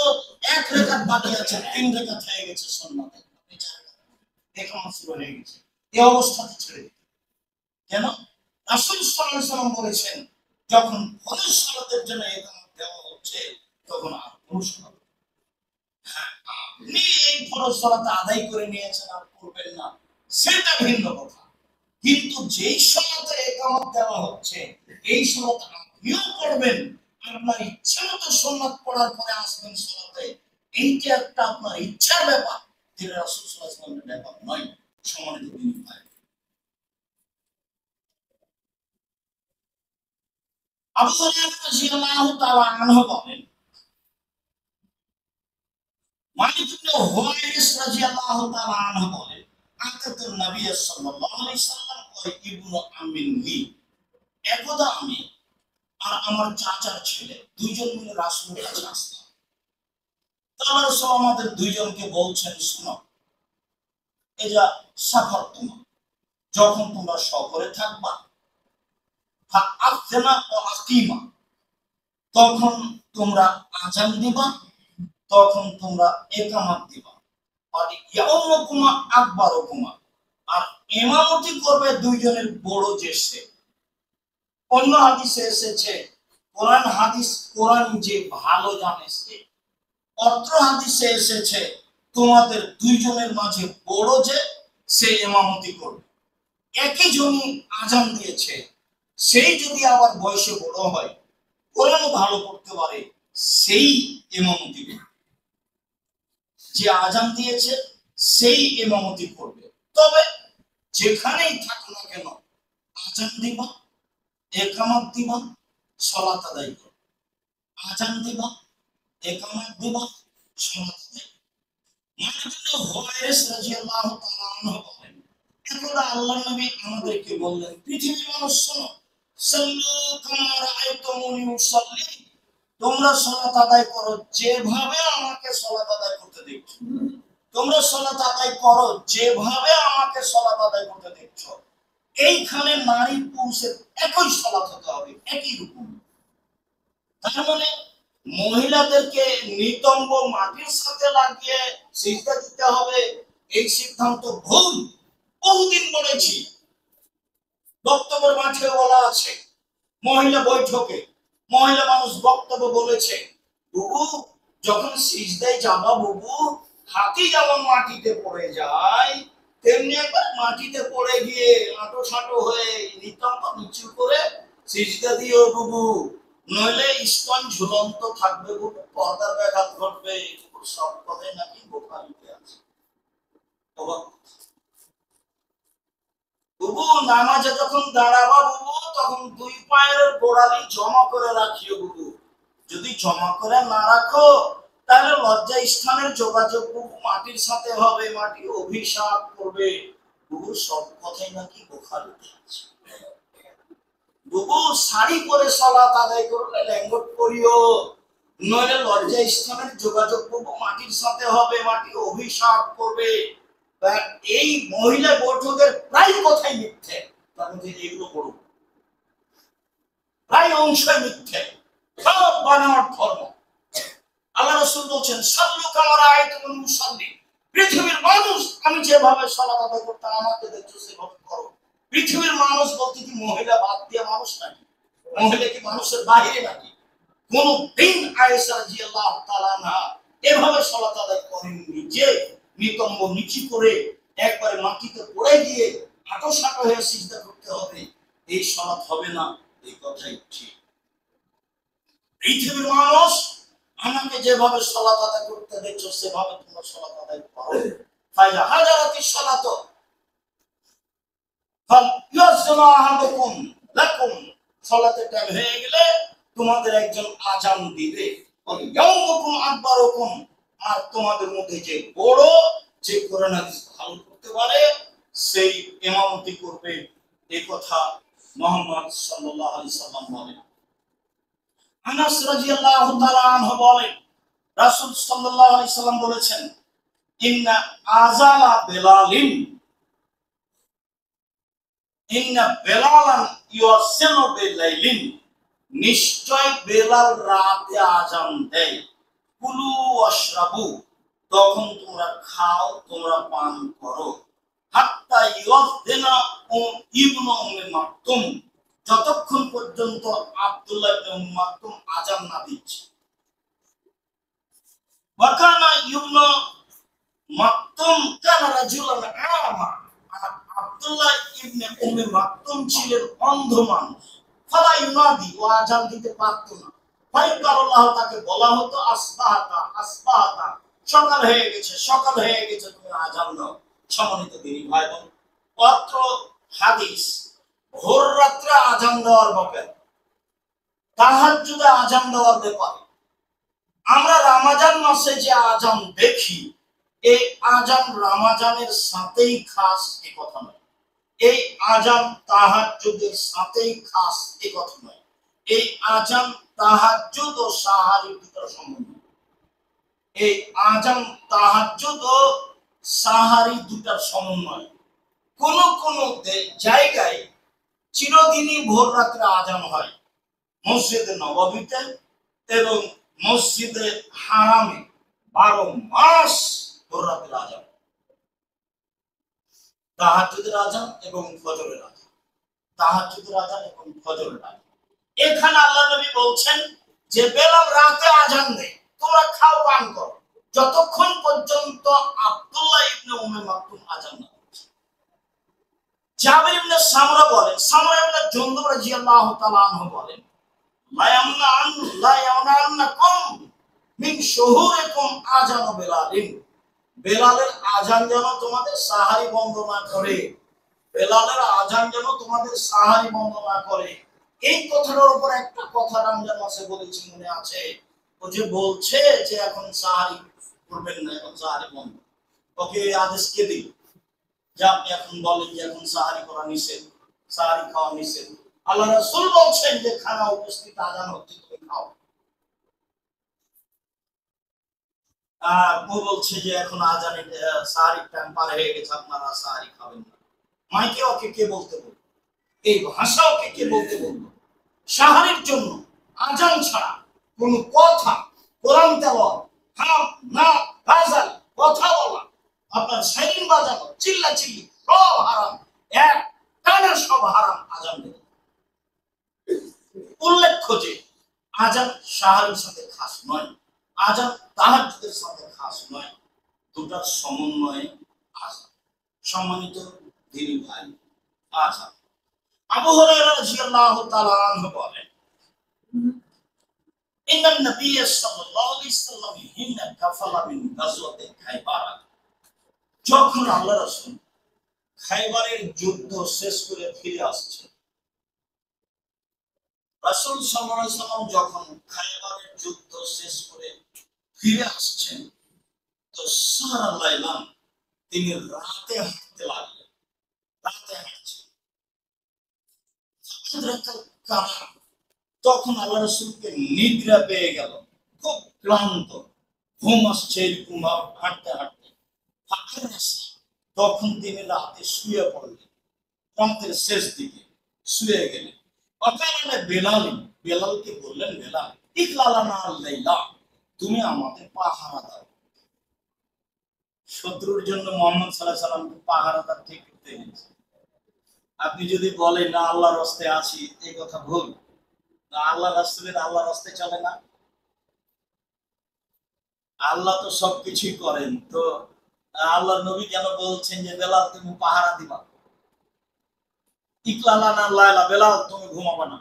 এক রাকাত বাকি আছে, 3 রাকাত হয়ে গেছে সুন্নাতে, ইকামত শুরু হয়ে গেছে, এই অবস্থাতে ছেড়ে দিতে কেন? রাসূল সাল্লাল্লাহু আলাইহি ওয়াসাল্লাম বলেছেন, যখন ফরজ সালাতের জন্য ইকামত দেওয়া হচ্ছে তখন আর কোনো সালাত, আপনি এই ফরজ সালাত আদায় করে নিয়েছেন আর করবেন না সেটা ভিন্ন কথা, কিন্তু যেই সালাতে ইকামত দেওয়া হচ্ছে এই সালাত আপনিও করবেন, আপনার ইচ্ছা মতো সুন্নাত পড়ার পরে আসবেন সালাতে, এইটা একটা আপনার ইচ্ছার ব্যাপার, যেটা রাসূল সাল্লাল্লাহু আলাইহি ওয়াসাল্লামের ব্যাপার নয়। সম্মানিত দিনী ভাই, আবু হুরায়রা রাদিয়াল্লাহু তাআলা আনহু বলেন, মালিক ইবনে হুয়াইরিস রাদিয়াল্লাহু তাআলা আনহু বলেন, আতাতুন নবী সাল্লাল্লাহু আলাইহি সাল্লাম ওয়া ইবনু আমিন লি, একদা আমি আর আমার চাচার ছেলে দুইজন মিলে রাসূলের কাছে আসলাম। তাহলে রাসূল আমাদের দুইজনকে বলছেন, শোনো, এই যে সফর, তোমার যখন তোমরা সফরে থাকবা ফাআযিনা ওয়া আকিমা, তখন তোমরা আযান দিবা, তখন তোমরা ইকামত দিবা। আর ইয়াউমুকুমা আকবারুকুমা, আর ইমামতি করবে দুইজনের বড় যে সে। অন্য হাদিসে এসেছে কোরআন হাদিস, কোরআন যে ভালো জানে সে। অত্র হাদিসে এসেছে তোমাদের দুইজনের মাঝে বড় যে সে ইমামতি করবে। একই জনই আজান দিয়েছে, সেই যদি আবার বয়সে বড় হয়, কোরআনও ভালো পড়তে পারে, সেই ইমামতি করবে। যে আজান দিয়েছে সেই ইমামতি করবে। তবে যেখানেই থাক না কেন আজান দিবা, ইকামত দিবা, সালাত আদায় করবে। আজান দিবা, ইকামত দিবা, সালাত আদায়। আল্লাহর নবী আমাদেরকে বললেন, পৃথিবীর মানুষ শোনো, সাল্লু কামা রাআইতুমুনি উসাল্লি, তোমরা সালাত আদায় করো যেভাবে আমাকে সালাত আদায় করতে দেখছো। তোমরা সালাত আদায় করো যেভাবে আমাকে সালাত আদায় করতে দেখছো। এইখানে নারী পুরুষের একই সালাত হতে হবে, একই রকম। তার মানে মহিলাদেরকে নিতম্ব মাটির সাথে লাগিয়ে সিজদা দিতে হবে, এই সিদ্ধান্ত ভুল। বহুদিন বলেছি, বক্তব্যের মাঠে বলা আছে, মহিলা বৈঠকে মহিলা মানুষ বক্তব্য বলেছে, বুবু যখন সিজদায় যাবা বুবু, হাতি যেমন মাটিতে পড়ে যায়, তেমনি একবার মাটিতে পড়ে গিয়ে আঁটো সাঁটো হয়ে নিতম্ব নিচু করে সিজদা দিও বুবু, নইলে স্তন ঝুলন্ত থাকবে বুবু, পর্দার ব্যাঘাত ঘটবে। সব কথাই নাকি বুখারীতে আছে। বুবু নামাজে যখন দাঁড়াবা বুবু, তখন দুই পায়ের গোড়ালি জমা করে রাখিও বুবু। যদি জমা করে না রাখো, তাহলে লজ্জা স্থানের যোগাযোগ বুবু মাটির সাথে হবে, মাটি অভিশাপ করবে বুবু। সব কথাই নাকি বুখারীতে আছে। বুবু শাড়ি পরে সালাত আদায় করলে ল্যাঙ্গট পরিও, নইলে লজ্জা স্থানের যোগাযোগ বুবু মাটির সাথে হবে, মাটি অভিশাপ করবে। এই মহিলা বৈঠকের প্রায় কথাই মিথ্যে, তার মধ্যে এগুলো বড় প্রায় অংশই মিথ্যে, সব বানানোর ধর্ম। আল্লাহ রাসূল বলছেন, সাল্লু কামা রাআইতুমুনি উসাল্লি, পৃথিবীর মানুষ আমি যেভাবে সালাত আদায় করতাম আমাকে দেখছো সেভাবে করো। পৃথিবীর মানুষ বলতে কি মহিলা বাদ দিয়ে মানুষ নাকি? মহিলা কি মানুষের বাইরে নাকি? কোন দিন আয়েশা রাদিয়াল্লাহু তাআলা আনহা এভাবে সালাত আদায় করেননি যে নিতম্ব নিচু করে একবারে মাটিতে পড়ে গিয়ে হাঁটো সাঁটো হয়ে সিজদা করতে হবে, এই সালাত হবে না, এই কথাই ঠিক। পৃথিবীর মানুষ আমাকে যেভাবে সালাত আদায় করতে দেখছো সেভাবে তোমরা সালাত আদায় করো। ফাইজা হাজারাতিস সালাত ফালইয়াযনা আহাদুকুম লাকুম, সালাতের টাইম হয়ে গেলে তোমাদের একজন আজান দিবে। ইয়াউমুকুম আকবারুকুম, আর তোমাদের মধ্যে যে বড়, যে কোরআন হাদিস ভালো করতে পারে, সেই ইমামতি করবে। এই কথা মুহাম্মদ সাল্লাল্লাহু আলাইহি সাল্লাম বলেন। আনাস রাদিয়াল্লাহু তাআলা আনহু বলেন, রাসূল সাল্লাল্লাহু আলাইহি সাল্লাম বলেছেন, ইন্না আযালা বেলালিন, ইন্না বেলালান ইউযানু বিলাইলিন, নিশ্চয় বেলাল রাতে আযান দেয়। কুলু ওয়াশরাবু, তখন তোমরা খাও, তোমরা পান করো। হাত্তা ইউযাযিনা ইবনু উম্মি মাকতুম, যতক্ষণ পর্যন্ত আব্দুল্লাহ ইবনে উম্মি মাকতুম আযান না দিচ্ছে। ওয়াকানা ইবনু মাকতুম কানা রাজুলান আমা, আব্দুল্লাহ ইবনে উম্মি মাকতুম ছিলেন অন্ধ মানুষ। ফালা ইউনাদি, ও আযান দিতে পারত না। ফাইকাল্লাহ, তাকে বলা হতো আসবাহাতা আসবাহাতা, সকাল হয়ে গেছে, সকাল হয়ে গেছে, তুমি আযান দাও। সম্মানিত দিনী ভাই বোন, পত্র হাদিস ভোর রাত্রে আযান দেওয়ার ব্যাপারে, তাহাজ্জুদে আযান দেওয়ার ব্যাপারে, আমরা রমজান মাসে যে আযান দেখি, এই আযান রমজানের সাথেই খাস, এই কথা নয়। এই আযান তাহাজ্জুদের সাথেই খাস, এই কথা নয়। এই আযান তাহাজ্জুদ ও সাহারির ভিতর সম্বন্ধ। এই আযান তাহাজ্জুদ ও সাহারি দুটার সমন্বয়। কোন কোন জায়গায় চিরদিনই ভোর রাত্রে আজান হয় মসজিদে নববীতে এবং মসজিদে হারামে 12 মাস ভোর রাত্রে আজান, তাহাজ্জুদের আজান এবং ফজরের আজান, তাহাজ্জুদের আজান এবং ফজরের আজান। এখানে আল্লাহ নবী বলছেন যে বেলাল রাতে আজান দেয়, তোমরা খাও পান করো যতক্ষণ পর্যন্ত আব্দুল্লাহ ইবনে উম্মে মাকতুম আজান না করছে। জাবির ইবনে সামরা বলেন, সামরা ইবনে জুনদুব রাদিয়াল্লাহু তাআলা আনহু বলেন, লা ইয়ামনান্নাকুম মিন শুহুরিকুম আজান বেলালিন, বেলালের আজান যেন তোমাদের সাহারি বন্ধ না করে, বেলালের আজান যেন তোমাদের সাহারি বন্ধ না করে। এই কথাটার উপর একটা কথা রমজান মাসে বলেছি, মনে আছে? ও যে বলছে যে এখন সাহারি করবেন না, এখন সাহারি বন্ধ, ওকে আদেশ কে দিল যে আপনি এখন বলেন যে এখন সাহারি করা নিষেধ, সাহারি খাওয়া নিষেধ? আল্লাহ রাসূল বলছেন যে খানা উপস্থিত, আজান হচ্ছে, তুমি খাও। ও বলছে যে এখন আজানের সাহারির টাইম পার হয়ে গেছে, আপনারা সাহারি খাবেন না। মাইকে ওকে কে বলতে বলল? এই ভাষা ওকে কে বলতে বলল? সাহারির জন্য আজান ছাড়া কোন কথা, কোরআন তেলাওয়াত, হাম না গাজাল, কথা বলা, আপনার শাইরিন বাজানো, চিল্লা চিল্লি, সব হারাম, এক টানা সব হারাম আজান দেবে। উল্লেখ্য যে আজান সাহারির সাথে খাস নয়, আজান তাহাজ্জুদের সাথে খাস নয়, দুটার সমন্বয়ে আজান। সম্মানিত দিনী ভাই, আজান আবু হুরায়রা রাদিয়াল্লাহু তাআলা আনহু বলেন, ইন্নান নবিয়্য সাল্লাল্লাহু আলাইহি ওয়াসাল্লাম হিনা কাফালা মিন গাজওয়াতি খায়বার, যখন আল্লাহ রাসূল খায়বারের যুদ্ধ শেষ করে ফিরে আসছে, রাসূল সাল্লাল্লাহু আলাইহি ওয়াসাল্লাম যখন খায়বারের যুদ্ধ শেষ করে ফিরে আসছেন, তো সারা লাইলাম তিনি রাতে হাঁটতে লাগলেন, রাতে হাঁটছেন। তখন আল্লাহ রাসূলকে নিদ্রা পেয়ে গেল, খুব ক্লান্ত, ঘুম আসছে এরকম হাঁটতে হাঁটতে। তখন তিনি রাতে শুয়ে পড়লেন, রাতের শেষ দিকে শুয়ে গেলেন। অকারণে বেলালকে বললেন, বেলাল ইকলালানা আল-লাইলা, তুমি আমাদের পাহারা দাও। শত্রুর জন্য মুহাম্মদ সাল্লাল্লাহু আলাইহি সাল্লামকে পাহারাদার ঠিক করতে হয়েছে। আপনি যদি বলেন না আল্লাহর রাস্তায় আছি, এই কথা ভুল। না, আল্লাহ রাসূলের আল্লাহর রাস্তায় চলে না, আল্লাহ তো সবকিছুই করেন। তো আল্লাহর নবী কেন বলছেন যে বেলাল তুমি পাহারা দিবা? ইকলালানা লাইলা, বেলাল তুমি ঘুমাবা না,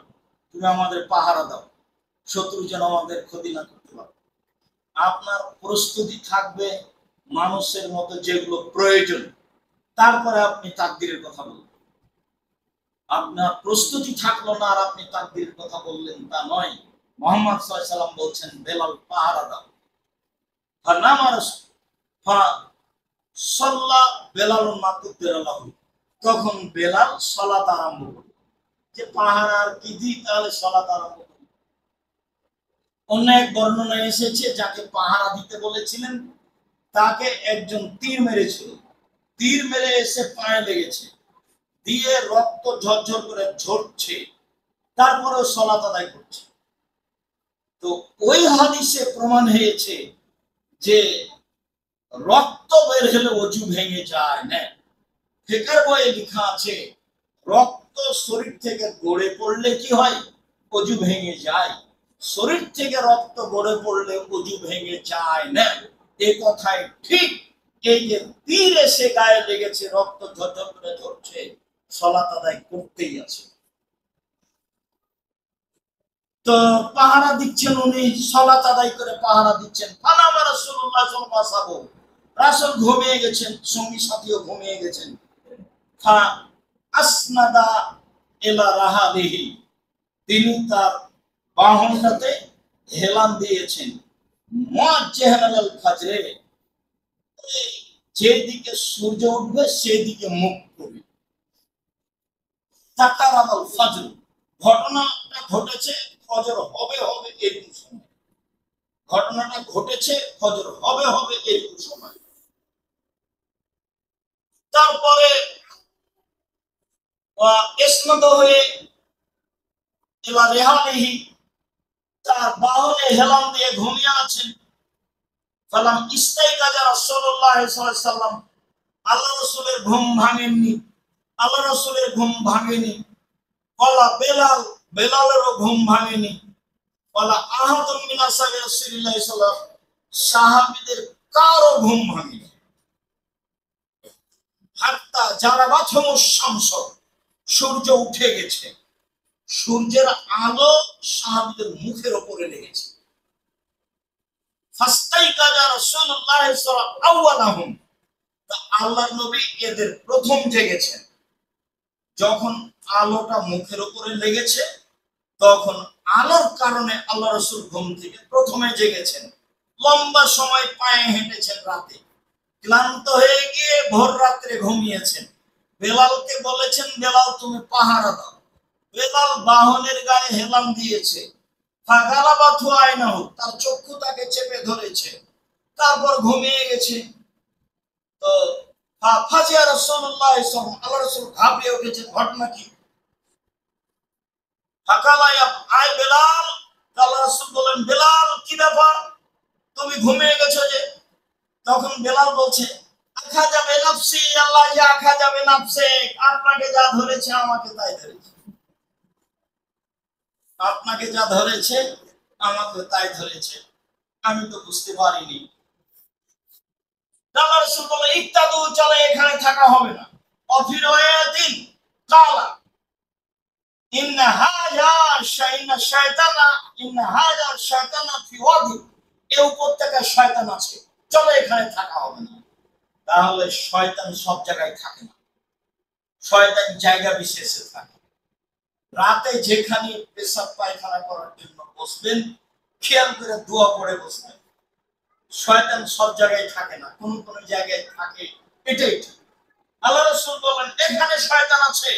তুমি আমাদের পাহারা দাও, শত্রু যেন আমাদের ক্ষতি না করতে পারে। আপনার প্রস্তুতি থাকবে মানুষের মতো যেগুলো প্রয়োজন, তারপরে আপনি তাকদীরের কথা বলবেন। আপনার প্রস্তুতি থাকলো না আর আপনি তাকদীরের কথা বললেন, তা নয়। মুহাম্মদ সাল্লাল্লাহু আলাইহি ওয়াসাল্লাম বলছেন বেলাল পাহারা দাও। তখন বেলাল সালাত আরম্ভ করল। যে পাহারার কি দিই, তাহলে সালাত আরম্ভ করল। অন্য এক বর্ণনায় এসেছে যাকে পাহারা দিতে বলেছিলেন তাকে একজন তীর মেরেছিল, তীর মেরে এসে পায়ে লেগেছে, দিয়ে রক্ত ঝরঝর করে ঝরছে, তারপরেও সালাত আদায় করছে। তো ওই হাদিসে প্রমাণ হয়েছে যে রক্ত বের হলে ওযু ভেঙে যায় না। ফিকর বইয়ে লেখা আছে রক্ত শরীর থেকে গড়ে পড়লে কি হয়? ওযু ভেঙে যায়। শরীর থেকে রক্ত গড়ে পড়লে ওযু ভেঙে যায় না, এই কথাই ঠিক। এই যে তীর এসে গায়ে লেগেছে, রক্ত ঝরঝর করে ঝরছে, সালাত আদায় করতেই আছে। তো পাহারা দিচ্ছেন উনি, সালাত আদায় করে পাহারা দিচ্ছেন। ফানামা রাসূলুল্লাহ সাল্লাল্লাহু আলাইহি ওয়াসাল্লাম, রাসূল ঘুমিয়ে গেছেন, সঙ্গী সাথীও ঘুমিয়ে গেছেন। ফা আসনাদা ইলা রাহাবিহি, তিনি তার বাহনটাতে হেলান দিয়েছেন। মুআজ্জিহান আল ফাজরে, যেদিকে সূর্য উঠবে সেদিকে মুখ করবে। তাকারামাল ফজর, ঘটনাটা ঘটেছে ফজর হবে হবে এরকম সময়, ঘটনাটা ঘটেছে ফজর হবে হবে এরকম সময়। তারপরে ইসনাদ হয়ে ইলা রিহালিহি, তার বাহনে হেলান দিয়ে ঘুমিয়ে আছেন। ফালাম ইস্তাইকাজা রাসূলুল্লাহ সাল্লাল্লাহু আলাইহি ওয়াসাল্লাম, আল্লাহ রাসূলের ঘুম ভাঙেনি, আল্লাহ রাসূলের ঘুম ভাঙেনি। ওয়ালা বেলাল, বেলালেরও ঘুম ভাঙেনি। ওয়ালা আহাদুম মিন আসহাবি রাসূলিল্লাহ সাল্লাল্লাহু আলাইহি ওয়াসাল্লাম, সাহাবীদের কারো ঘুম ভাঙেনি। হাত্তা জারাবাথুমুশ শামস, সূর্য উঠে গেছে, সূর্যের আলো সাহাবীদের মুখের উপরে লেগেছে। ফাস্তাইকাজা রাসূলুল্লাহ সাল্লাল্লাহু আলাইহি ওয়াসাল্লাম আউয়ালাহুম, আল্লাহর নবী এদের প্রথম জেগেছেন। যখন আলোটা মুখের উপরে লেগেছে, তখন আলোর কারণে আল্লাহ রাসূল ঘুম থেকে প্রথমে জেগেছেন। লম্বা সময় পায়ে হেঁটেছেন, রাতে ক্লান্ত হয়ে গিয়ে ভোর রাত্রে ঘুমিয়েছেন। বেলালকে বলেছেন, বেলাল তুমি পাহারা দাও। বেলাল বাহনের গায়ে হেলান দিয়েছে। ফাগালাবাথু আইনাহু, তার চক্ষু তাকে চেপে ধরেছে, তারপর ঘুমিয়ে গেছে। তো ফাজিয়া রাসূলুল্লাহ সাল্লাল্লাহু আলাইহি ওয়াসাল্লাম, আল্লাহ রাসূল ঘাবড়ে উঠেছেন, ঘটনা কি? ফাকালায়া আয় বেলাল, আল্লাহ রাসূল বলেন, বেলাল কি ব্যাপার, তুমি ঘুমিয়ে গেছো যে? তখন বেলাল বলছে, আখা যাবে নাফসি, আল্লাহ যা আখা যাবে নাফসে, আপনাকে যা ধরেছে আমাকে তাই ধরেছে, আপনাকে যা ধরেছে আমাকে তাই ধরেছে, আমি তো বুঝতে পারিনি। আল্লাহ রাসূল বলে, ইত্তাদু, চলে এখানে থাকা হবে না। অফিরায়াতিন কালা ইন্না হাযা শাইতানা, ইন্না হাযা শাইতানা ফি ওয়াদি, এই উপত্যকায় শয়তান আছে, চলো এখানে থাকা হবে না। তাহলে শয়তান সব জায়গায় থাকে না, শয়তান জায়গা বিশেষে থাকে। রাতে যেখানে পেশাব পায়খানা করার জন্য বসবেন, খেয়াল করে দোয়া পড়ে বসবেন। শয়তান সব জায়গায় থাকে না, কোন কোন জায়গায় থাকে, এটাই ঠিক। আল্লাহ রাসূল বলেন, এখানে শয়তান আছে,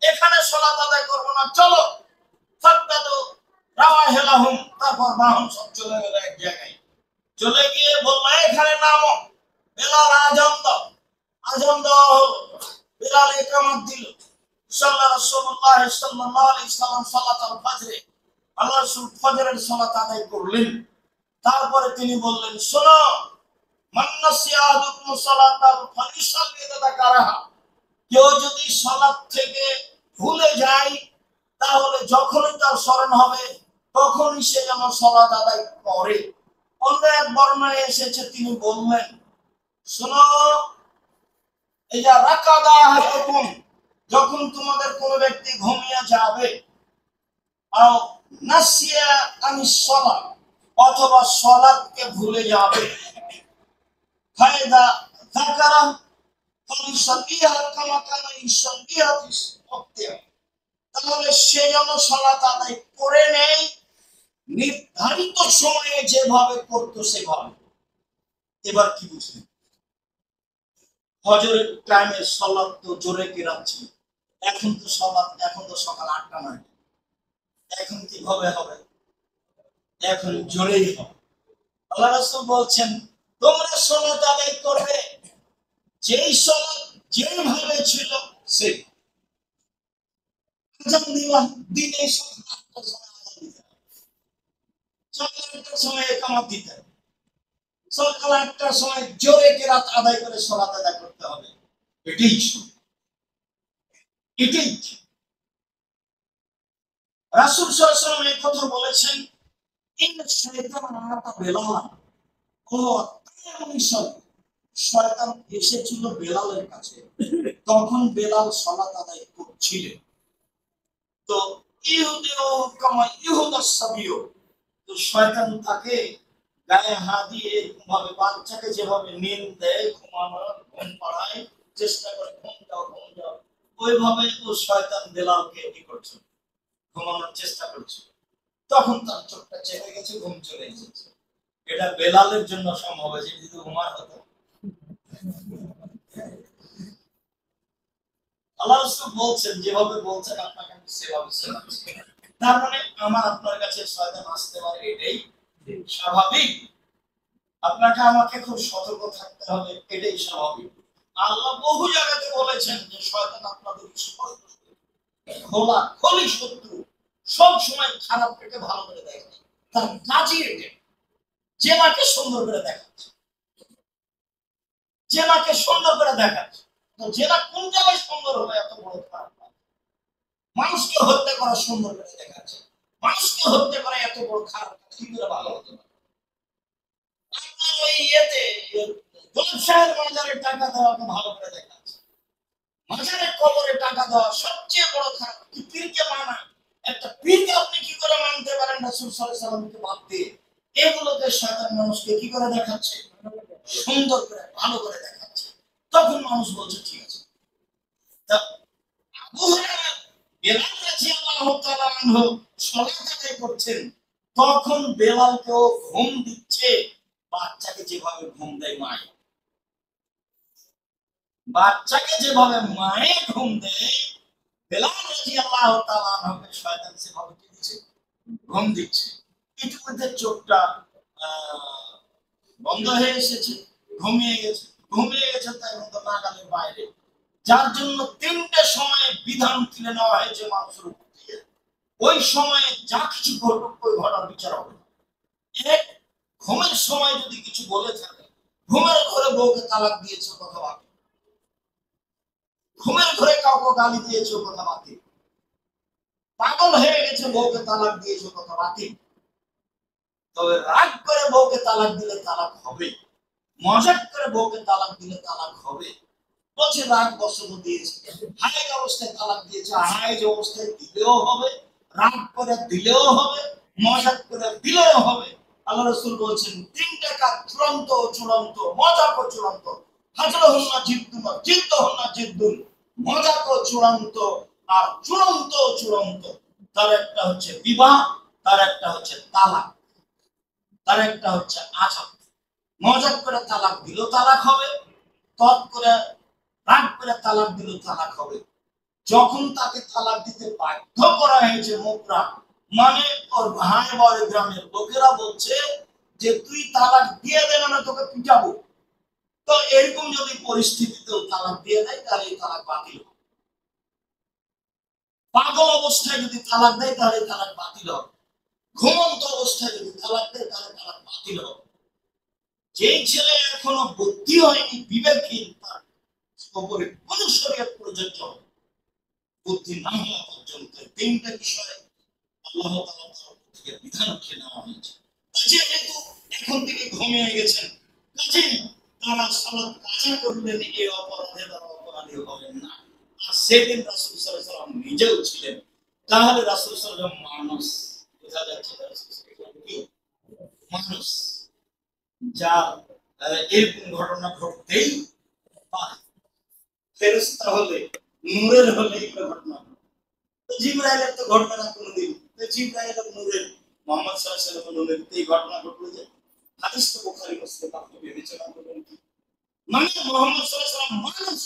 এখানে সালাত আদায় করব না, চলো। ফাত্তাদু রাওয়াহিলাহুম, তারপর বাহন সব চলে গেল এক জায়গায়। চলে গিয়ে বলল, এখানে নামো। বেলাল আযান দাও, আযান দেওয়া হলো। বেলাল ইকামত দিল। সাল্লা রাসূলুল্লাহ সাল্লাল্লাহু আলাইহি ওয়াসাল্লাম সালাতুল ফজর, আল্লাহ রাসূল ফজরের সালাত আদায় করলেন। তারপরে তিনি বললেন, শোনো, মান নাসিয়া আহাদুকুম সালাতাল ফালিসাল্লি তাযাকারাহা, কেউ যদি সালাত থেকে ভুলে যায়, তাহলে যখনই তার স্মরণ হবে তখনই সে যেন সালাত আদায় করে। অন্য এক বর্ণনায় এসেছে, তিনি বললেন, শোনো, ইযা রাকাদা আহাদুকুম, যখন তোমাদের কোন ব্যক্তি ঘুমিয়ে যাবে, আও নাসিয়া আনিস সালাত, অথবা সালাতকে ভুলে যাবে, ফায়দা যাকারা ফালিসাল্লিহা কামা কানা ইউসাল্লিহা ফি ওয়াক্তিহা, তাহলে সে যেন সালাত আদায় করে নেয় নির্ধারিত সময়ে যেভাবে করতো সেভাবে। এবার কি বুঝলেন? ফজরের টাইমে সালাত তো জোরে কেরাত ছিল, এখন তো সালাত, এখন তো সকাল 8টা 9টা, এখন কিভাবে হবে? এখন জোরেই হবে। আল্লাহ রাসূল বলছেন, তোমরা সালাত আদায় করবে যেই সালাত যেভাবে ছিল সেই। আযান দিবা দিনে সকাল 8টার সময় আযান দিতে হবে, সকাল 8টার সময় ইকামত দিতে হবে, সকাল 8টার সময় জোরে কেরাত আদায় করে সালাত আদায় করতে হবে। এটাই এটাই রাসূল সাল্লাল্লাহু আলাইহি ওয়াসাল্লাম এই কথা বলেছেন, ইন্না শাইতানা আতা বেলাল, ও শয়তান এসেছিল বেলালের কাছে, তখন বেলাল সালাত আদায় করছিলেন। তো ইহুদিও কামা ইহুদাস সাবিও, তো শয়তান তাকে গায়ে হাত দিয়ে ভাবে বাচ্চাকে যেভাবে নিন দেয়, ঘুমানোর ঘুম পাড়ায় চেষ্টা করে, ঘুম যাও ঘুম যাও, ওইভাবে ও শয়তান বেলালকে কি করছে, ঘুমানোর চেষ্টা করছে। তখন তার চোখটা চেপে গেছে, ঘুম চলে এসেছে। এটা বেলালের জন্য সম্ভব হয়েছে, যদি উমার হতো। আল্লাহ রাসূল বলছেন, যেভাবে বলছেন আপনাকে আমি সেভাবে শোনাচ্ছি। তার মানে আমার আপনার কাছে শয়তান আসতে পারে, এটাই স্বাভাবিক। আপনাকে আমাকে খুব সতর্ক থাকতে হবে, এটাই স্বাভাবিক। আল্লাহ বহু জায়গাতে বলেছেন যে শয়তান আপনাদের স্পর্শ করবে, খোলা খোলি শত্রু, সব সময় খারাপটাকে ভালো করে দেখে, তার কাজই এটা। যে মাকে সুন্দর করে দেখাচ্ছে, যে মাকে সুন্দর করে দেখাচ্ছে, তো জেনা কোন জায়গায় সুন্দর হবে এত বড় খারাপ? মানুষকে হত্যা করা সুন্দর করে দেখাচ্ছে, মানুষকে হত্যা করা এত বড় খারাপ কি করে ভালো হতে পারে? আপনার ওই ইয়েতে গোলাপ সাহের মাজারে টাকা দেওয়াকে ভালো করে দেখাচ্ছে, মাজারে কবরে টাকা দেওয়া সবচেয়ে বড় খারাপ। কি পীরকে মানা, একটা পীরকে আপনি কি করে মানতে পারেন রাসূল সাল্লাল্লাহু আলাইহি ওয়াসাল্লামকে বাদ দিয়ে? এগুলোকে শয়তান মানুষকে কি করে দেখাচ্ছে? সুন্দর করে ভালো করে দেখাচ্ছে। তখন মানুষ বলছে ঠিক আছে। তা আবু হুরায়রা বেলাল রাদিয়াল্লাহু তাআলা আনহু সালাত আদায় করছেন, তখন বেলালকেও ঘুম দিচ্ছে, বাচ্চাকে যেভাবে ঘুম দেয় মায়ে, বাচ্চাকে যেভাবে মায়ে ঘুম দেয়, বেলাল রাদিয়াল্লাহু তাআলা আনহুকে শয়তান সেভাবে কি দিচ্ছে? ঘুম দিচ্ছে। ইতিমধ্যে চোখটা বন্ধ হয়ে এসেছে, ঘুমিয়ে গেছে, ঘুমিয়ে গেছে তাই মতো নাগালের বাইরে, যার জন্য তিনটে সময়ে বিধান তুলে নেওয়া হয়েছে মানুষের উপর দিয়ে। ওই সময়ে যা কিছু ঘটুক ওই ঘটনার বিচার হবে। এক, ঘুমের সময় যদি কিছু বলে থাকে, ঘুমের ঘরে বউকে তালাক দিয়েছে কথা বাকি, ঘুমের ঘরে কাউকে গালি দিয়েছে কথা বাকি, পাগল হয়ে গেছে বউকে তালাক দিয়েছে কথা বাকি। তবে রাগ করে বউকে তালাক দিলে তালাক হবে, মজাক করে বউকে তালাক দিলে তালাক হবে। বলছে রাগ বশত দিয়েছে, হাইজ অবস্থায় তালাক দিয়েছে, হাইজ অবস্থায় দিলেও হবে, রাগ করে দিলেও হবে, মজাক করে দিলেও হবে। আল্লাহ রাসূল বলছেন তিনটা কাজ চূড়ান্ত চূড়ান্ত, মজাক ও চূড়ান্ত। হাজরহুন্না জিদ্দুন জিদ্দুহুন্না জিদ্দুন, মজাক ও চূড়ান্ত আর চূড়ান্ত চূড়ান্ত। তার একটা হচ্ছে বিবাহ, তার একটা হচ্ছে তালাক, তার একটা হচ্ছে আযাব। মজাক করে তালাক দিলেও তালাক হবে, তৎ করে রাগ করে তালাক দিলেও তালাক হবে। যখন তাকে তালাক দিতে বাধ্য করা হয়েছে মুকরা, মানে ওর ভাই বা ওই গ্রামের লোকেরা বলছে যে তুই তালাক দিয়ে দে না তোকে পিটাবো, তো এরকম যদি পরিস্থিতিতেও তালাক দিয়ে দেয় তাহলে এই তালাক বাতিল হবে। পাগল অবস্থায় যদি তালাক দেয় তাহলে তালাক বাতিল হবে, ঘুমন্ত অবস্থায় যদি তালাক দেয় তাহলে তালাক বাতিল হবে। যেই ছেলে এখনো বুদ্ধি হয়নি, বিবেকহীন, তার উপরে কোন শরীয়ত প্রযোজ্য হবে, বুদ্ধি না হওয়া পর্যন্ত তিনটা বিষয় আল্লাহ তাআলার তরফ থেকে বিধান করে নেওয়া হয়েছে। যেহেতু এখন থেকে ঘুমিয়ে গেছেন, কাজেই তারা সালাত কাজা করলেন, এই অপরাধে তারা অপরাধী হবেন না। আর সেদিন রাসূল সাল্লাল্লাহু আলাইহি ওয়াসাল্লাম নিজেও ছিলেন, তাহলে রাসূল সাল্লাল্লাহু আলাইহি ওয়াসাল্লাম মানুষ, বোঝা যাচ্ছে রাসূল সাল্লাল্লাহু আলাইহি ওয়াসাল্লাম কি মানুষ, যার এরকম ঘটনা ঘটতেই পারে। ফেরেশতা হলে, নূরের হলে এই ঘটনা, জিবরাইলের তো ঘটনা কোনদিন, জিবরাইল আর নূরের, মুহাম্মদ সাল্লাল্লাহু আলাইহি ওয়াসাল্লাম নূরের এই ঘটনা ঘটলো যে হাদিস তো বুখারী মুসলিম আপনি বিবেচনা করবেন কি, মানে মুহাম্মদ সাল্লাল্লাহু আলাইহি ওয়াসাল্লাম মানুষ,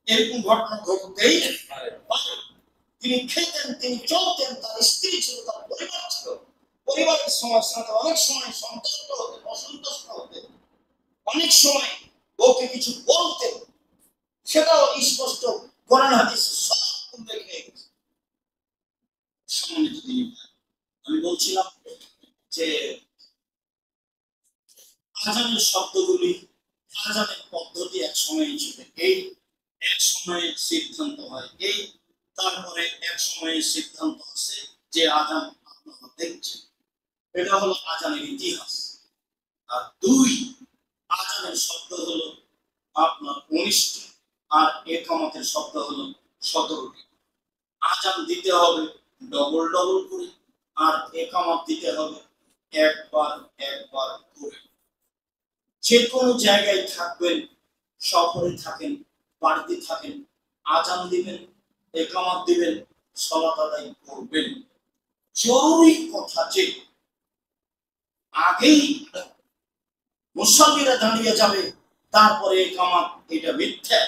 এরকম ঘটনা ঘটতেই পারে। তিনি খেতেন, তিনি চলতেন, তার স্ত্রী ছিল, তার পরিবার ছিল, পরিবারের সাথে অনেক সময় সন্তুষ্ট হতেন, অসন্তুষ্ট হতেন, অনেক সময় ওকে কিছু বলতেন, সেটাও স্পষ্ট কোরআন হাদিসে সব উল্লেখ হয়ে গেছে। সম্মানিত দিনী ভাই, আমি বলছিলাম যে আজানের শব্দগুলি, আজানের পদ্ধতি এক সময় ছিল এই, এক সময়ে সিদ্ধান্ত হয় এই, তারপরে এক সময়ে সিদ্ধান্ত আছে যে আজান আপনারা দেখছেন, এটা হলো আজানের ইতিহাস। আর দুই, আজানের শব্দ হলো আপনার 19টি, আর একামতের শব্দ হলো 17টি। আজান দিতে হবে ডবল ডবল করে, আর একামত দিতে হবে একবার একবার করে। যে কোনো জায়গায় থাকবেন, শহরে থাকেন, বাড়িতে থাকেন, আজান দিবেন, একামত দিবেন, সালাত আদায় করবেন। জরুরি কথা যে আগেই মুসল্লিরা দাঁড়িয়ে যাবে, তারপরে একামত, এটা মিথ্যা,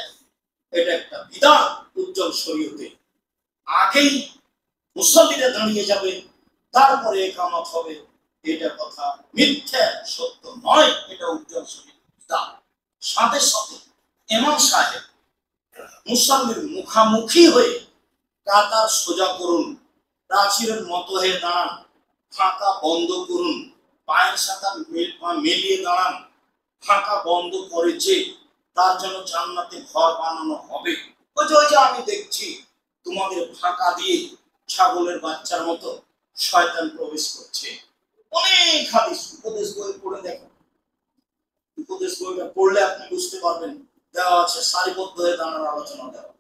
এটা একটা বিধান উজ্জ্বল শরীয়তে। আগেই মুসল্লিরা দাঁড়িয়ে যাবে, তারপরে একামত হবে, এটা কথা মিথ্যা, সত্য নয়, এটা উজ্জ্বল শরীয়তের বিধান। সাথে সাথে ইমাম সাহেব মুসল্লির মুখামুখি হয়ে কাতার সোজা করুন, প্রাচীরের মতো হয়ে দাঁড়ান, ফাঁকা বন্ধ করুন, পায়ের সাথে মিলিয়ে দাঁড়ান। ফাঁকা বন্ধ করেছে, তার জন্য জান্নাতে ঘর বানানো হবে। ওই যে আমি দেখছি তোমাদের ফাঁকা দিয়ে ছাগলের বাচ্চার মতো শয়তান প্রবেশ করছে। অনেক হাদিস, উপদেশ বই পড়ে দেখো, উপদেশ বইটা পড়লে আপনি বুঝতে পারবেন। দেওয়া আছে সারিবদ্ধ হয়ে দাঁড়ানোর আলোচনা দেওয়া।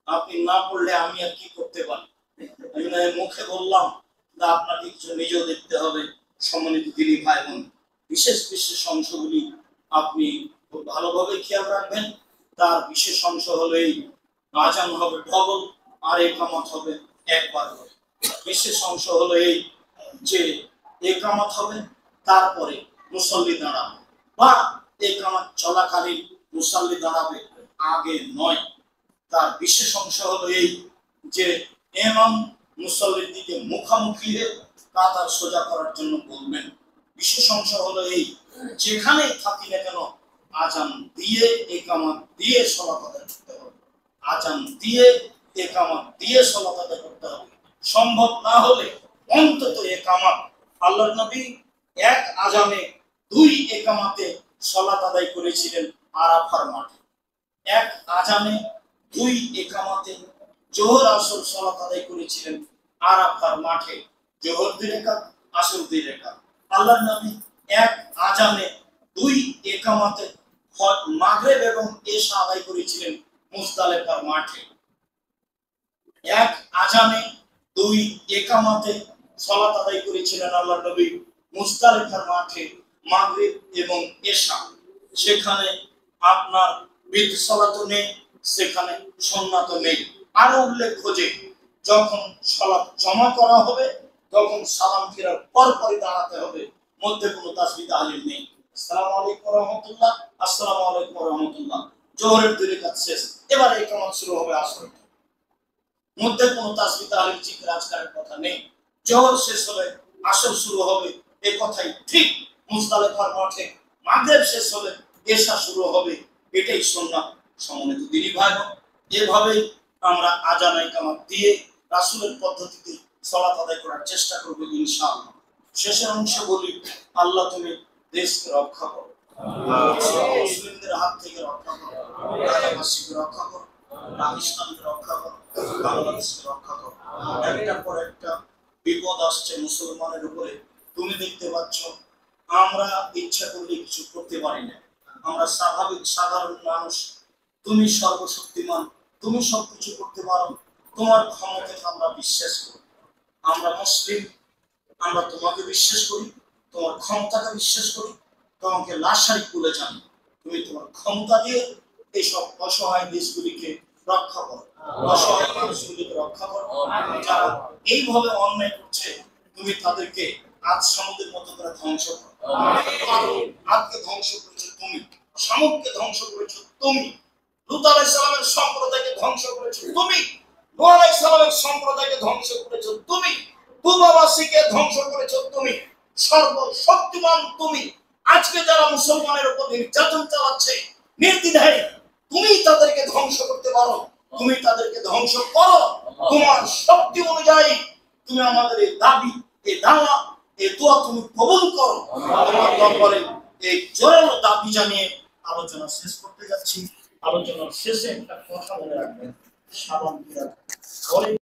আপনি না পড়লে আমি আর কি করতে পারি? আমি মুখে বললাম, আপনাকে কিছু নিজেও দেখতে হবে। সম্মানিত দিনী ভাই বোন, বিশেষ বিশেষ অংশগুলি আপনি খুব ভালোভাবে খেয়াল রাখবেন। তার বিশেষ অংশ হলো এই, আজান হবে ডবল আর একামত হবে একবার করে। বিশেষ অংশ হলো এই যে একামত হবে, তারপরে মুসল্লি দাঁড়াবে, বা একামত চলাকালীন মুসল্লি দাঁড়াবে, আগে নয়। তার বিশেষ অংশ হলো এই যে ইমাম মুসল্লির দিকে মুখামুখি হয়ে কাতার সোজা করার জন্য বলবেন। বিশেষ অংশ হলো এই, যেখানেই থাকি না কেন আজান দিয়ে একামত দিয়ে সালাত আদায় করতে হবে। আজান দিয়ে একামত দিয়ে সালাত আদায় করতে হবে। সম্ভব না হলে অন্তত একামত। আল্লাহর নবী এক আজানে 2 একামতে সালাত আদায় করেছিলেন আরাফার মাঠে। এক আজানে 2 একামতে জোহর আসর সালাত আদায় করেছিলেন আরাফার মাঠে। জোহর 2 রাকাত, আসর 2 রাকাত। আল্লাহর নবী এক আজানে 2 একামতে মাগরিব এবং এশা আদায় করেছিলেন মুজদালিফার মাঠে। এক আজানে 2 একামতে সালাত আদায় করেছিলেন আল্লাহর নবী মুজদালিফার মাঠে, মাগরিব এবং এশা। সেখানে আপনার বিদ সালাত নেই, সেখানে সুন্নাত নেই। আরো উল্লেখ্য যে যখন সালাত জমা করা হবে তখন সালাম ফেরার পরপরই দাঁড়াতে হবে, মধ্যে কোনো তাসবিহ তাহলিল নেই। আসসালামু আলাইকুম ওয়া রাহমাতুল্লাহ, আসসালামু আলাইকুম ওয়া রাহমাতুল্লাহ। জোহরের 2 রাকাত শেষ, এবারে ইকামত শুরু হবে আসরের। মধ্যে কোনো তাসবিহ তাহলিল জিকির আজকারের কথা নেই। জোহর শেষ হলে আসর শুরু হবে, এই কথাই ঠিক। মুজদালিফার মাঠে মাগরিব শেষ হলে এশা শুরু হবে, এটাই সুন্নাত। সম্মানিত দিনী ভাই বোন, এভাবেই আমরা আজান ইকামত দিয়ে রাসূলের পদ্ধতিতে সালাত আদায় করার চেষ্টা করব ইনশাআল্লাহ। শেষের অংশে বলি, আল্লাহ তুমি দেশকে রক্ষা করো, মুসলিমদের হাত থেকে রক্ষা করো, রাজাবাসীকে রক্ষা করো, পাকিস্তানকে রক্ষা করো, বাংলাদেশকে রক্ষা করো। একটার পর একটা বিপদ আসছে মুসলমানের উপরে। তুমি দেখতে পাচ্ছ আমরা ইচ্ছা করলে কিছু করতে পারি না। আমরা স্বাভাবিক সাধারণ মানুষ। তুমি সর্বশক্তিমান, তুমি সবকিছু করতে পারো, তোমার ক্ষমতাকে আমরা বিশ্বাস করি। আমরা মুসলিম, আমরা তোমাকে বিশ্বাস করি, তোমার ক্ষমতাকে বিশ্বাস করি, তোমাকে লাশারিক বলে জানি। তুমি তোমার ক্ষমতা দিয়ে এইসব অসহায় দেশগুলিকে রক্ষা করো, অসহায় মানুষগুলিকে রক্ষা করো। যারা এইভাবে অন্যায় করছে তুমি তাদেরকে আজ সমুদ্রের মতো করে ধ্বংস করো। আজকে ধ্বংস করেছো তুমি, শামুককে ধ্বংস করেছো তুমি, লূত আলাইহিস সালামের সম্প্রদায়কে ধ্বংস করেছো তুমি, নূহ আলাইহিস সালামের সম্প্রদায়কে ধ্বংস করেছো তুমি, তুবাবাসীকে ধ্বংস করেছো তুমি। সর্বশক্তিমান তুমি। আজকে যারা মুসলমানের উপর নির্যাতন চালাচ্ছে নির্দ্বিধায়, তুমি তাদেরকে ধ্বংস করতে পারো, তুমি তাদেরকে ধ্বংস করো। তোমার শক্তি অনুযায়ী তুমি আমাদের এই দাবি, এই দাওয়া, এই দোয়া তুমি কবুল করো। তোমার দরবারে এই জোরালো দাবি জানিয়ে আলোচনা শেষ করতে যাচ্ছি। আলোচনার শেষে একটা কথা মনে রাখবেন, সাবান